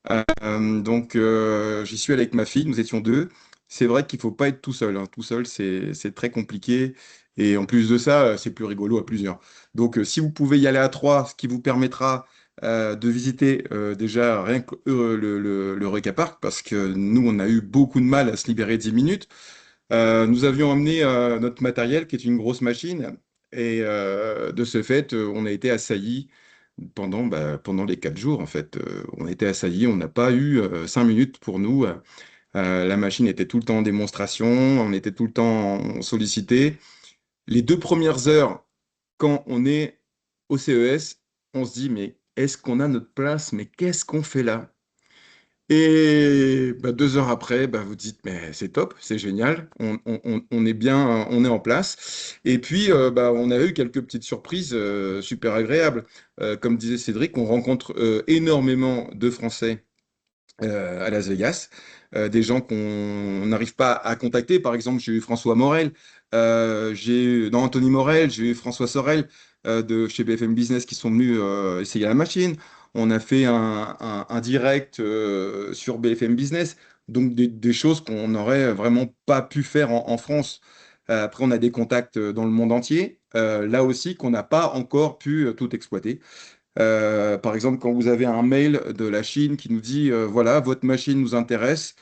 J'y suis allé avec ma fille, nous étions deux. C'est vrai qu'il faut pas être tout seul, hein. Tout seul, c'est très compliqué. Et en plus de ça, c'est plus rigolo à plusieurs. Donc, si vous pouvez y aller à trois, ce qui vous permettra de visiter déjà rien que le Eureka Park, parce que nous, on a eu beaucoup de mal à se libérer 10 minutes. Nous avions emmené notre matériel, qui est une grosse machine, et de ce fait, on a été assaillis pendant les 4 jours, en fait. On a été assaillis, on n'a pas eu 5 minutes pour nous. La machine était tout le temps en démonstration, on était tout le temps sollicité. Les 2 premières heures, quand on est au CES, on se dit, mais est-ce qu'on a notre place? Mais qu'est-ce qu'on fait là? Et 2 heures après, vous dites, mais c'est top, c'est génial, on est bien, on est en place. Et puis, on a eu quelques petites surprises super agréables. Comme disait Cédric, on rencontre énormément de Français à Las Vegas, des gens qu'on n'arrive pas à contacter. Par exemple, j'ai eu François Morel, non, Anthony Morel, j'ai eu François Sorel de chez BFM Business qui sont venus essayer la machine. On a fait un direct sur BFM Business, donc des choses qu'on n'aurait vraiment pas pu faire en France. Après, on a des contacts dans le monde entier, là aussi qu'on n'a pas encore pu tout exploiter. Par exemple, quand vous avez un mail de la Chine qui nous dit voilà, votre machine nous intéresse,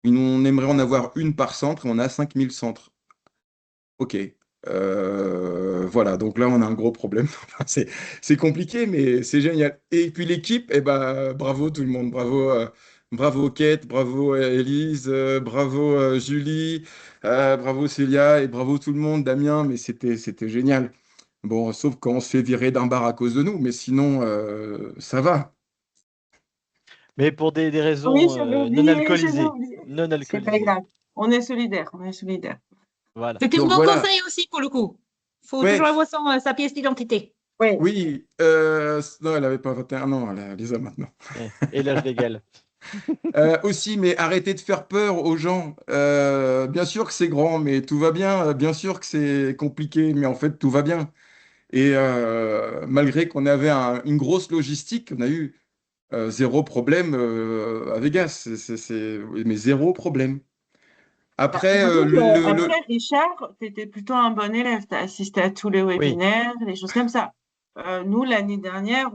on aimerait en avoir une par centre et on a 5000 centres. OK. Voilà, donc là, on a un gros problème. Enfin, c'est compliqué, mais c'est génial. Et puis l'équipe, eh ben, bravo tout le monde. Bravo Kate, bravo Elise, bravo Julie, bravo Célia et bravo tout le monde, Damien, mais c'était génial. Bon, sauf quand on se fait virer d'un bar à cause de nous, mais sinon, ça va. Mais pour des Oui, raisons j'avais non oublié, j'avais alcoolisées. oublié. Non C'est pas alcoolisées. grave. On est solidaires, on est solidaires. Voilà. C'était un Donc bon voilà. conseil aussi pour le coup. Il faut Ouais, toujours avoir sa pièce d'identité. Oui. oui, non, elle avait pas 21 ans, elle les a maintenant. Et l'âge légal. Aussi, mais arrêtez de faire peur aux gens. Bien sûr que c'est grand, mais tout va bien. Bien sûr que c'est compliqué, mais en fait, tout va bien. Et malgré qu'on avait une grosse logistique, on a eu zéro problème à Vegas. Mais zéro problème. Bah, Après, disons que après, Richard, tu étais plutôt un bon élève. Tu as assisté à tous les Oui. webinaires, des choses comme ça. Nous, l'année dernière,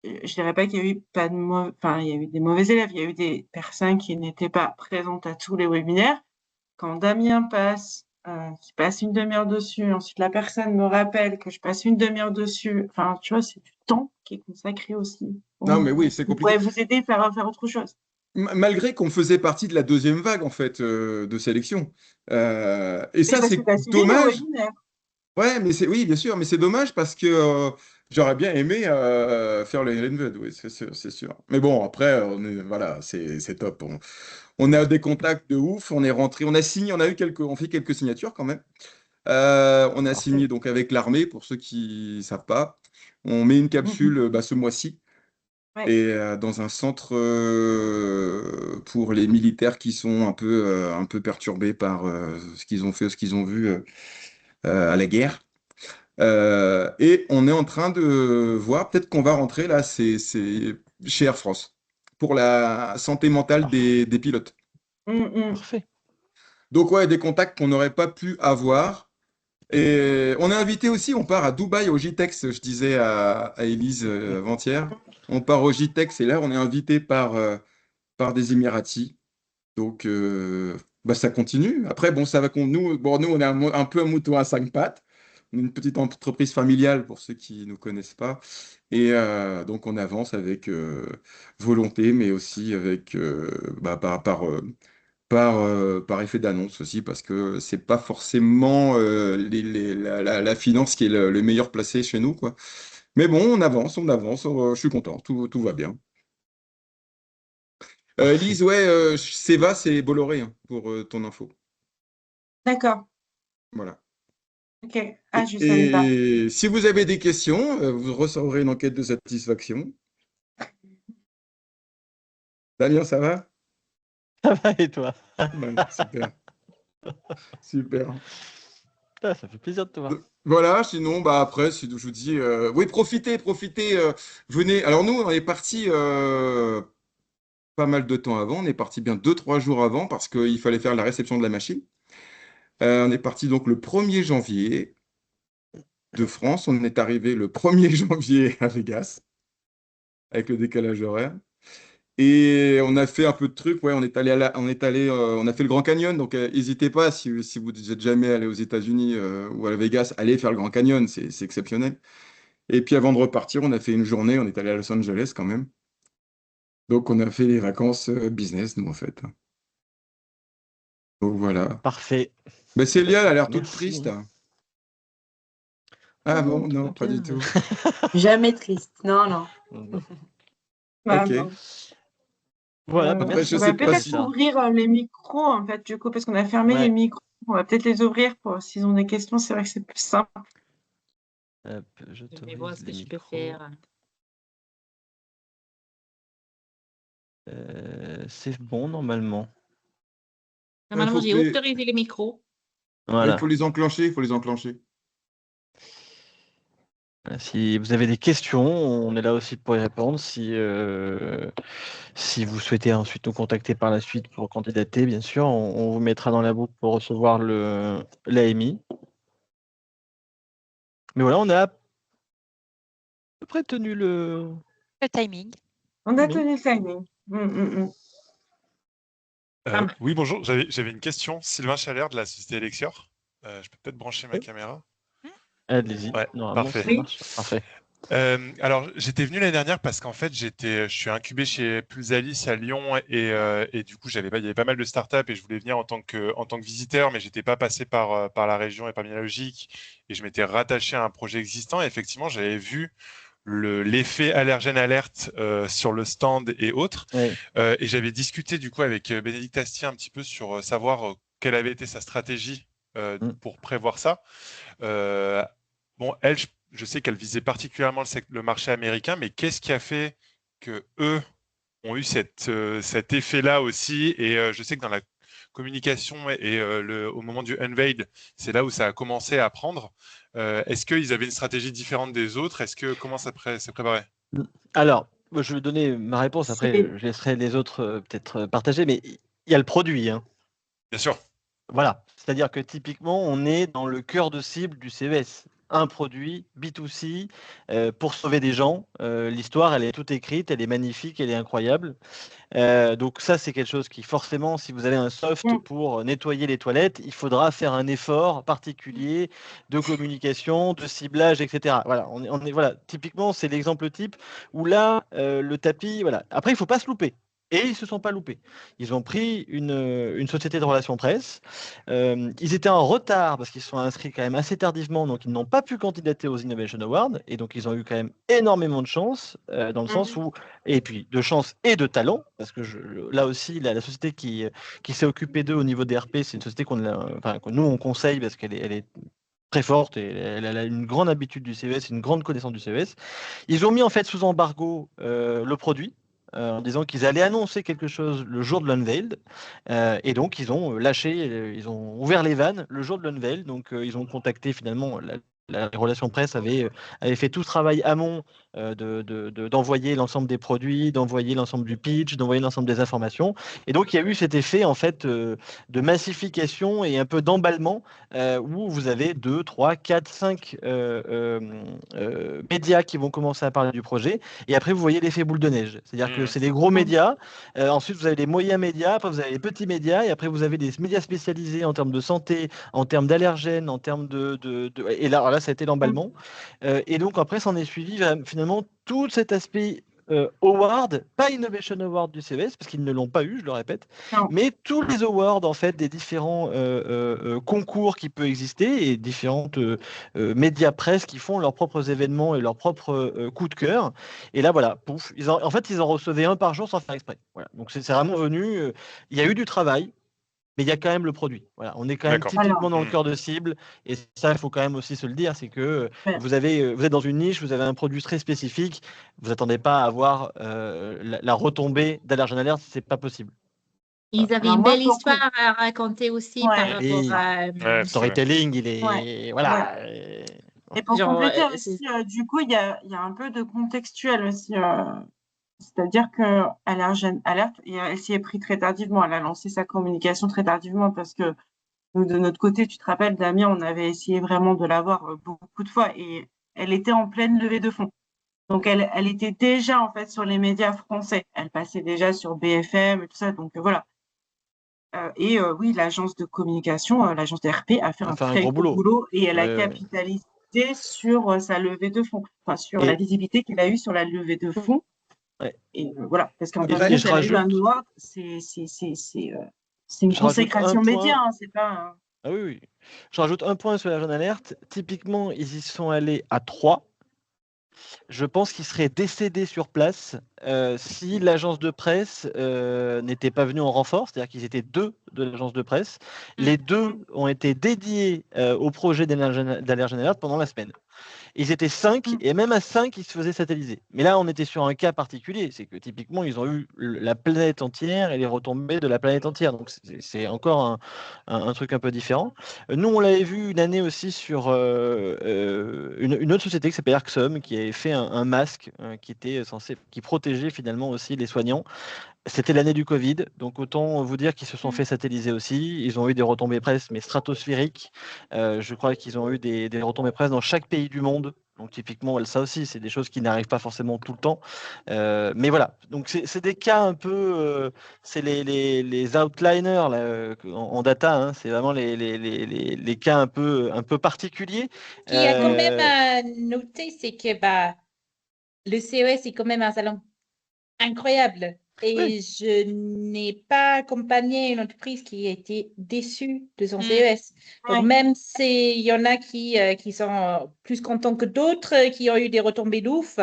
je dirais pas qu'il y a eu pas de enfin, il y a eu des mauvais élèves, il y a eu des personnes qui n'étaient pas présentes à tous les webinaires. Quand Damien qui passe une demi-heure dessus, ensuite la personne me rappelle que je passe une demi-heure dessus. Enfin, tu vois, c'est du temps qui est consacré aussi. non, mais oui, c'est On compliqué. pourrait vous aider à faire autre chose. Malgré qu'on faisait partie de la deuxième vague, en fait, de sélection. Et ça, Parce que c'est tu as suivi nos dommage. webinaires. Ouais, oui, bien sûr, mais c'est dommage parce que j'aurais bien aimé faire le Greenwood, oui, c'est sûr, c'est sûr. Mais bon, après, voilà, c'est top. On a des contacts de ouf, on est rentré, on a signé, on fait quelques signatures quand même. On a signé donc avec l'armée, pour ceux qui ne savent pas. On met une capsule ce mois-ci Ouais. et dans un centre pour les militaires qui sont un peu perturbés par ce qu'ils ont fait, ce qu'ils ont vu à la guerre. Et on est en train de voir, peut-être qu'on va rentrer là, c'est chez Air France, pour la santé mentale des pilotes. Parfait. Donc ouais, des contacts qu'on n'aurait pas pu avoir. Et on est invité aussi, on part à Dubaï au JTEX, je disais à Élise avant-hier. On part au JTEX et là, on est invité par des Émiratis. Donc bah, ça continue. Après, bon, ça va nous, on est un peu un mouton à cinq pattes. On est une petite entreprise familiale pour ceux qui ne nous connaissent pas. Et donc on avance avec volonté, mais aussi avec bah, par effet d'annonce aussi, parce que c'est pas forcément la finance qui est le meilleur placé chez nous, quoi. Mais bon, on avance, je suis content, tout va bien. Parfait. Elise, ouais, Seva, c'est Bolloré hein, pour ton info. D'accord. Voilà. Ok. Ah, je savais pas. Et si vous avez des questions, vous recevrez une enquête de satisfaction. Damien, ça va? Ça va et toi? Ouais, super. Super. Ah, ça fait plaisir de te voir. Voilà, sinon, bah après, si je vous dis, oui, profitez, venez. Alors nous, on est parti pas mal de temps avant, on est parti bien 2, 3 jours avant parce qu'il fallait faire la réception de la machine. On est parti donc le 1er janvier de France, on est arrivé le 1er janvier à Vegas avec le décalage horaire. Et on a fait un peu de trucs, ouais, on a fait le Grand Canyon, donc n'hésitez pas si vous n'êtes jamais allé aux États-Unis ou à Vegas, allez faire le Grand Canyon, c'est exceptionnel. Et puis avant de repartir, on a fait une journée, on est allé à Los Angeles quand même. Donc on a fait les vacances business, nous en fait. Donc voilà. Parfait. Mais Célia, elle a l'air toute Merci. triste. Ah bon, tout non, va pas bien. du tout. Jamais triste. Non, non. Bah, Ok. bon. Voilà, Après, merci je On sais va beaucoup, pas peut-être si. Richard. ouvrir les micros, en fait, du coup, parce qu'on a fermé les Ouais. micros. On va peut-être les ouvrir pour s'ils ont des questions. C'est vrai que c'est plus simple. Hop, je Je vais voir t'autorise ce que les je peux micros. faire. C'est bon normalement. Normalement, faut j'ai que les- autorisé les micros. Il Voilà. faut les enclencher, il faut les enclencher. Si vous avez des questions, on est là aussi pour y répondre. Si vous souhaitez ensuite nous contacter par la suite pour candidater, bien sûr, on vous mettra dans la boucle pour recevoir l'AMI. Mais voilà, on a à peu près tenu le timing. On a timing. tenu le timing. Oui, bonjour. J'avais une question. Sylvain Chalère de la société Elexior. Je peux peut-être brancher ma Oui. caméra. Allez-y. Ouais, Normalement, parfait. ça marche. Parfait. Alors, j'étais venu l'année dernière parce qu'en fait, je suis incubé chez Pulsalis à Lyon et du coup, il y avait pas mal de startups et je voulais venir en tant que visiteur, mais j'étais pas passé par la région épidémiologique et je m'étais rattaché à un projet existant. Et effectivement, j'avais vu l'effet allergène alerte sur le stand et autres. Oui. Et j'avais discuté du coup avec Bénédicte Astier un petit peu sur savoir quelle avait été sa stratégie pour prévoir ça. Bon, elle, je sais qu'elle visait particulièrement le marché américain, mais qu'est-ce qui a fait que eux ont eu cet effet-là aussi? Et je sais que dans la communication et au moment du unveil, c'est là où ça a commencé à prendre. Est-ce qu'ils avaient une stratégie différente des autres? Comment ça s'est préparé? Alors, moi, je vais donner ma réponse. Après, je laisserai les autres peut-être partager, mais il y a le produit, hein. Bien sûr. Voilà. C'est-à-dire que typiquement, on est dans le cœur de cible du CES. Un produit B2C pour sauver des gens. L'histoire, elle est toute écrite, elle est magnifique, elle est incroyable. Donc ça, c'est quelque chose qui, forcément, si vous avez un soft pour nettoyer les toilettes, il faudra faire un effort particulier de communication, de ciblage, etc. Voilà, voilà. Typiquement, c'est l'exemple type où là, le tapis, voilà. Après, il ne faut pas se louper. Et ils ne se sont pas loupés. Ils ont pris une société de relations presse. Ils étaient en retard parce qu'ils se sont inscrits quand même assez tardivement, donc ils n'ont pas pu candidater aux Innovation Awards. Et donc, ils ont eu quand même énormément de chance, dans le sens où, et puis de chance et de talent, parce que là aussi, la société qui s'est occupée d'eux au niveau des RP, c'est une société que nous, on conseille parce qu'elle est très forte et elle a une grande habitude du CES, une grande connaissance du CES. Ils ont mis en fait sous embargo le produit en disant qu'ils allaient annoncer quelque chose le jour de l'unveil. Et donc, ils ont lâché, ils ont ouvert les vannes le jour de l'unveil. Donc, ils ont contacté finalement la relation presse avait fait tout ce travail amont d'envoyer l'ensemble des produits, d'envoyer l'ensemble du pitch, d'envoyer l'ensemble des informations. Et donc, il y a eu cet effet en fait de massification et un peu d'emballement où vous avez 2, 3, 4, 5 médias qui vont commencer à parler du projet. Et après, vous voyez l'effet boule de neige. C'est-à-dire que c'est les gros médias. Ensuite, vous avez les moyens médias. Après, vous avez les petits médias. Et après, vous avez des médias spécialisés en termes de santé, en termes d'allergènes, en termes Et là, ça a été l'emballement. Et donc, après, s'en est suivi finalement tout cet aspect award, pas Innovation Award du CES, parce qu'ils ne l'ont pas eu, je le répète, mais tous les awards en fait des différents concours qui peuvent exister et différentes médias presse qui font leurs propres événements et leurs propres coups de cœur. Et là, voilà, pouf, ils en recevaient un par jour sans faire exprès. Voilà. Donc c'est vraiment venu. Il y a eu du travail. Mais il y a quand même le produit. Voilà, on est quand même typiquement dans le cœur de cible. Et ça, il faut quand même aussi se le dire, c'est que vous êtes dans une niche, vous avez un produit très spécifique. Vous n'attendez pas à avoir la retombée d'Allergen Alert, c'est pas possible. Ils avaient une belle histoire à raconter aussi par rapport à... Le storytelling, il est... Voilà. Et pour compléter aussi, du coup, il y a un peu de contextuel aussi. C'est-à-dire que Allergen Alert, elle s'y est pris très tardivement. Elle a lancé sa communication très tardivement parce que nous, de notre côté, tu te rappelles, Damien, on avait essayé vraiment de l'avoir beaucoup de fois et elle était en pleine levée de fonds. Donc, elle était déjà en fait sur les médias français. Elle passait déjà sur BFM et tout ça. Donc, voilà. Oui, l'agence de communication, l'agence DRP a fait un très gros boulot et elle a capitalisé sur sa levée de fonds, enfin sur la visibilité qu'elle a eue sur la levée de fonds. Et voilà, parce qu'en fait, elle a eu un award, c'est une consécration média, hein, c'est pas. Ah oui, oui. Je rajoute un point sur l'Allergen Alert. Typiquement, ils y sont allés à 3. Je pense qu'ils seraient décédés sur place si l'agence de presse n'était pas venue en renfort, c'est-à-dire qu'ils étaient 2 de l'agence de presse. Les 2 ont été dédiés au projet d'Allergen Alert pendant la semaine. Ils étaient 5 et même à 5, ils se faisaient satelliser. Mais là, on était sur un cas particulier. C'est que typiquement, ils ont eu la planète entière et les retombées de la planète entière. Donc, c'est encore un truc un peu différent. Nous, on l'avait vu une année aussi sur une autre société qui s'appelle Erxum, qui avait fait un masque qui protégeait finalement aussi les soignants. C'était l'année du Covid, donc autant vous dire qu'ils se sont fait satelliser aussi. Ils ont eu des retombées presse, mais stratosphériques. Je crois qu'ils ont eu des retombées presse dans chaque pays du monde. Donc typiquement, ça aussi, c'est des choses qui n'arrivent pas forcément tout le temps. Mais voilà, donc c'est des cas un peu, c'est les outliners là, en data. Hein, c'est vraiment les cas un peu particuliers. Ce qu'il y a quand même à noter, c'est que le CES est quand même un salon incroyable. Et Oui. je n'ai pas accompagné une entreprise qui a été déçue de son CES. Donc, Ouais. même s'il y en a qui sont plus contents que d'autres, qui ont eu des retombées d'ouf,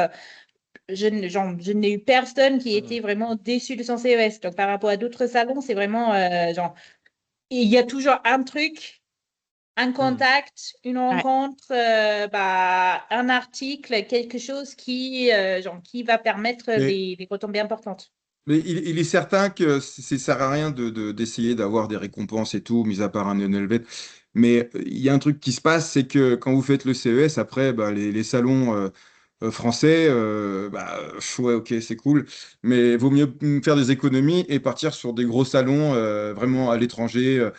je n'ai eu personne qui était vraiment déçu de son CES. Donc, par rapport à d'autres salons, c'est vraiment il y a toujours un truc, un contact, une rencontre, un article, quelque chose qui va permettre Mais- des retombées importantes. Mais il est certain que ça sert à rien d'essayer d'avoir des récompenses et tout, mis à part un Unelvet. Mais il y a un truc qui se passe, c'est que quand vous faites le CES, après, les salons français, ouais, ok, c'est cool. Mais vaut mieux faire des économies et partir sur des gros salons vraiment à l'étranger,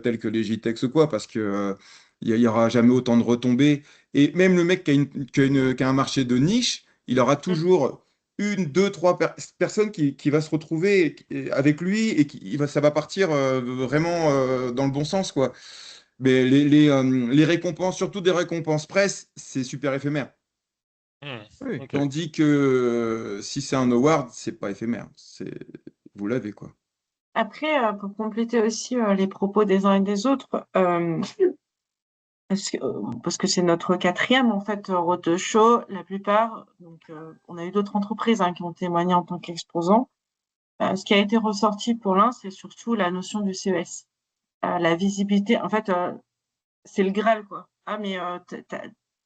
tels que les JTEX ou quoi, parce que il y aura jamais autant de retombées. Et même le mec qui a un marché de niche, il aura toujours une, deux, trois personnes qui va se retrouver avec lui et ça va partir vraiment dans le bon sens, quoi. Mais les récompenses, surtout des récompenses presse, c'est super éphémère. Oui. Ok. Tandis que si c'est un award, c'est pas éphémère. Vous l'avez, quoi. Après, pour compléter aussi les propos des uns et des autres, parce que c'est notre 4e en fait roadshow, la plupart, donc on a eu d'autres entreprises qui ont témoigné en tant qu'exposants. Ce qui a été ressorti pour l'un, c'est surtout la notion du CES. La visibilité, en fait, c'est le Graal, quoi. Ah, mais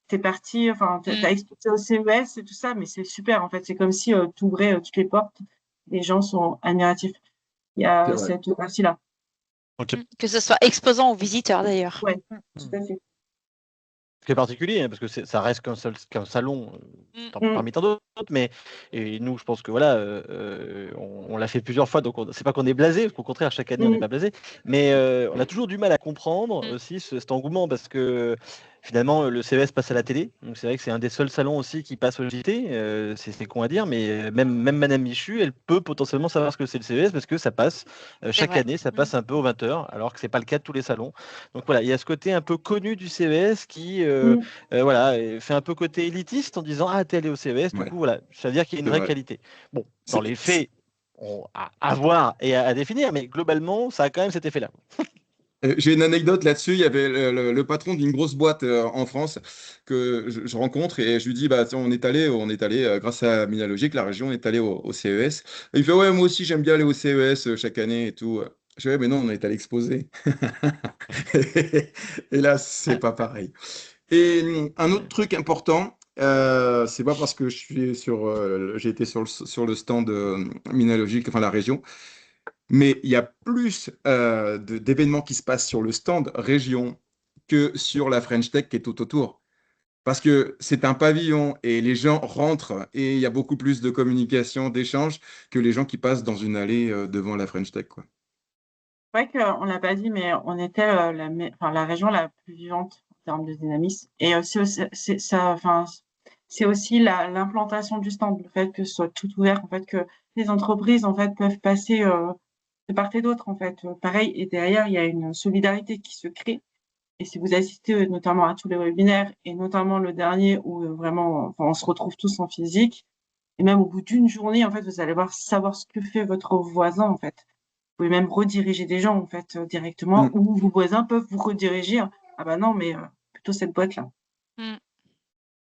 t'es parti, enfin, t'as exposé au CES et tout ça, mais c'est super, en fait. C'est comme si tu ouvrais toutes les portes. Les gens sont admiratifs. Il y C'est a vrai. cette partie-là. Ok. Que ce soit exposant ou visiteur d'ailleurs. Ouais, tout à fait. Ce qui est particulier, hein, parce que ça reste qu'un salon parmi tant d'autres, mais et nous, je pense que voilà, on l'a fait plusieurs fois, donc c'est pas qu'on est blasé, parce qu'au contraire, chaque année, on n'est pas blasé, mais on a toujours du mal à comprendre aussi cet engouement, parce que finalement, le CES passe à la télé, donc c'est vrai que c'est un des seuls salons aussi qui passe au JT, c'est con à dire, mais même Madame Michu, elle peut potentiellement savoir ce que c'est le CES, parce que ça passe, chaque vrai. année, ça passe un peu aux 20h, alors que c'est pas le cas de tous les salons. Donc voilà, il y a ce côté un peu connu du CES qui voilà, fait un peu côté élitiste en disant ah t'es allé au CES, du Ouais, coup voilà, ça veut dire qu'il y a une c'est vraie vrai. qualité. Bon, dans C'est- les faits, à voir et à définir, mais globalement, ça a quand même cet effet-là. J'ai une anecdote là-dessus. Il y avait le patron d'une grosse boîte en France que je rencontre et je lui dis bah tiens, on est allé grâce à Minalogic, la région, on est allé au CES. Et il fait ouais, moi aussi j'aime bien aller au CES chaque année et tout. Je dis ouais, mais non, on est allé exposer. Et là, c'est pas pareil. Et un autre truc important, c'est pas parce que j'ai été sur le stand Minalogic, enfin la région, mais il y a plus d'événements qui se passent sur le stand région que sur la French Tech qui est tout autour. Parce que c'est un pavillon et les gens rentrent et il y a beaucoup plus de communication, d'échanges que les gens qui passent dans une allée devant la French Tech, quoi. C'est vrai qu'on l'a pas dit, mais on était la région la plus vivante en termes de dynamisme. Et c'est aussi l'implantation du stand, le fait que ce soit tout ouvert, en fait, que les entreprises en fait peuvent passer de part et d'autre, en fait. Pareil, et derrière, il y a une solidarité qui se crée. Et si vous assistez notamment à tous les webinaires, et notamment le dernier où vraiment on se retrouve tous en physique, et même au bout d'une journée, en fait, vous allez savoir ce que fait votre voisin, en fait. Vous pouvez même rediriger des gens, en fait, directement, Mm. ou vos voisins peuvent vous rediriger. Ah bah non, mais plutôt cette boîte-là.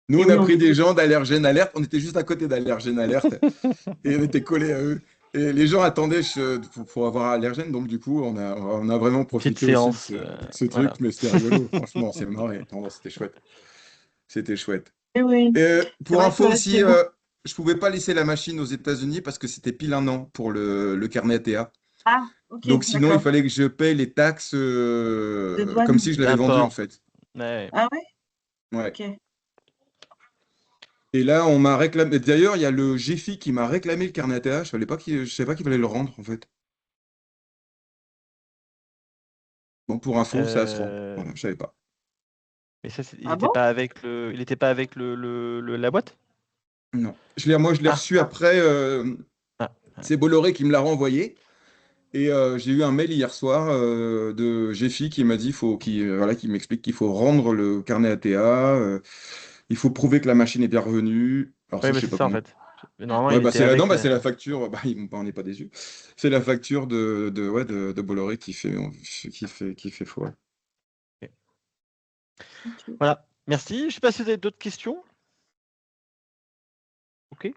Nous, Et on oui, a on pris est des gens d'Allergène Alerte. On était juste à côté d'Allergène Alerte et on était collés à eux. Et les gens attendaient pour avoir Allergène. Donc, du coup, on a vraiment Petite profité aussi de séance. ce Voilà. truc. Mais c'était rigolo. Franchement, on s'est marré. Non, c'était chouette. C'était chouette. Et oui, c'est Pour vrai info que aussi, c'est bon. je pouvais pas laisser la machine aux États-Unis parce que c'était pile 1 an pour le carnet ATA. Ah, ok, Donc, sinon, il d'accord. fallait que je paye les taxes De comme douane. si je l'avais vendu, en D'import. fait. Ouais. Ah ouais? Ouais. Ok. Et là, on m'a réclamé. D'ailleurs, il y a le GFI qui m'a réclamé le carnet ATA. Je savais pas qu'il fallait le rendre, en fait. Bon, pour info, ça se rend. Euh, Voilà, je savais pas. Mais ça, il Ah n'était bon? pas avec la boîte? Non. Moi, je l'ai Ah, reçu après. ah, C'est Bolloré qui me l'a renvoyé. Et j'ai eu un mail hier soir de GFI qui m'a dit, qui m'explique qu'il faut rendre le carnet ATA. Il faut prouver que la machine est bien revenue. Alors oui, ça, je mais sais c'est pas ça en comment. fait. Normalement, Ouais, il bah était c'est la, non, avec. bah, c'est la facture. Bah, on n'est pas déçus. C'est la facture de Bolloré qui fait faux. Ouais. Ok. Voilà. Merci. Je ne sais pas si vous avez d'autres questions. Ok.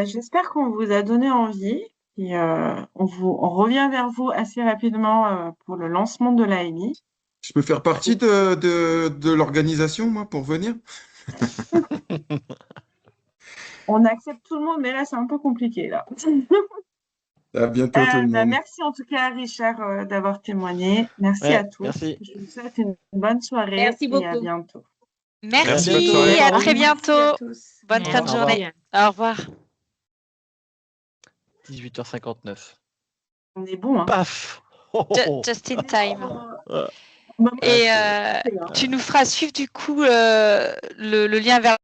J'espère qu'on vous a donné envie. Et, on revient vers vous assez rapidement pour le lancement de l'AMI. Je peux faire partie de l'organisation, moi, pour venir? On accepte tout le monde, mais là, c'est un peu compliqué, là. À bientôt, tout le monde. Merci en tout cas, Richard, d'avoir témoigné. Merci Ouais, à tous. merci. Je vous souhaite une bonne soirée Merci et à beaucoup. bientôt. Merci, bonne soirée. à Au très revoir. Merci à bientôt. tous. Bonne fin de Au revoir. journée. Au revoir. 18h59. On est bon, hein? Paf. Oh, oh, oh. Just in time. Ah, Maman, Et c'est là. tu nous feras suivre du coup le lien vers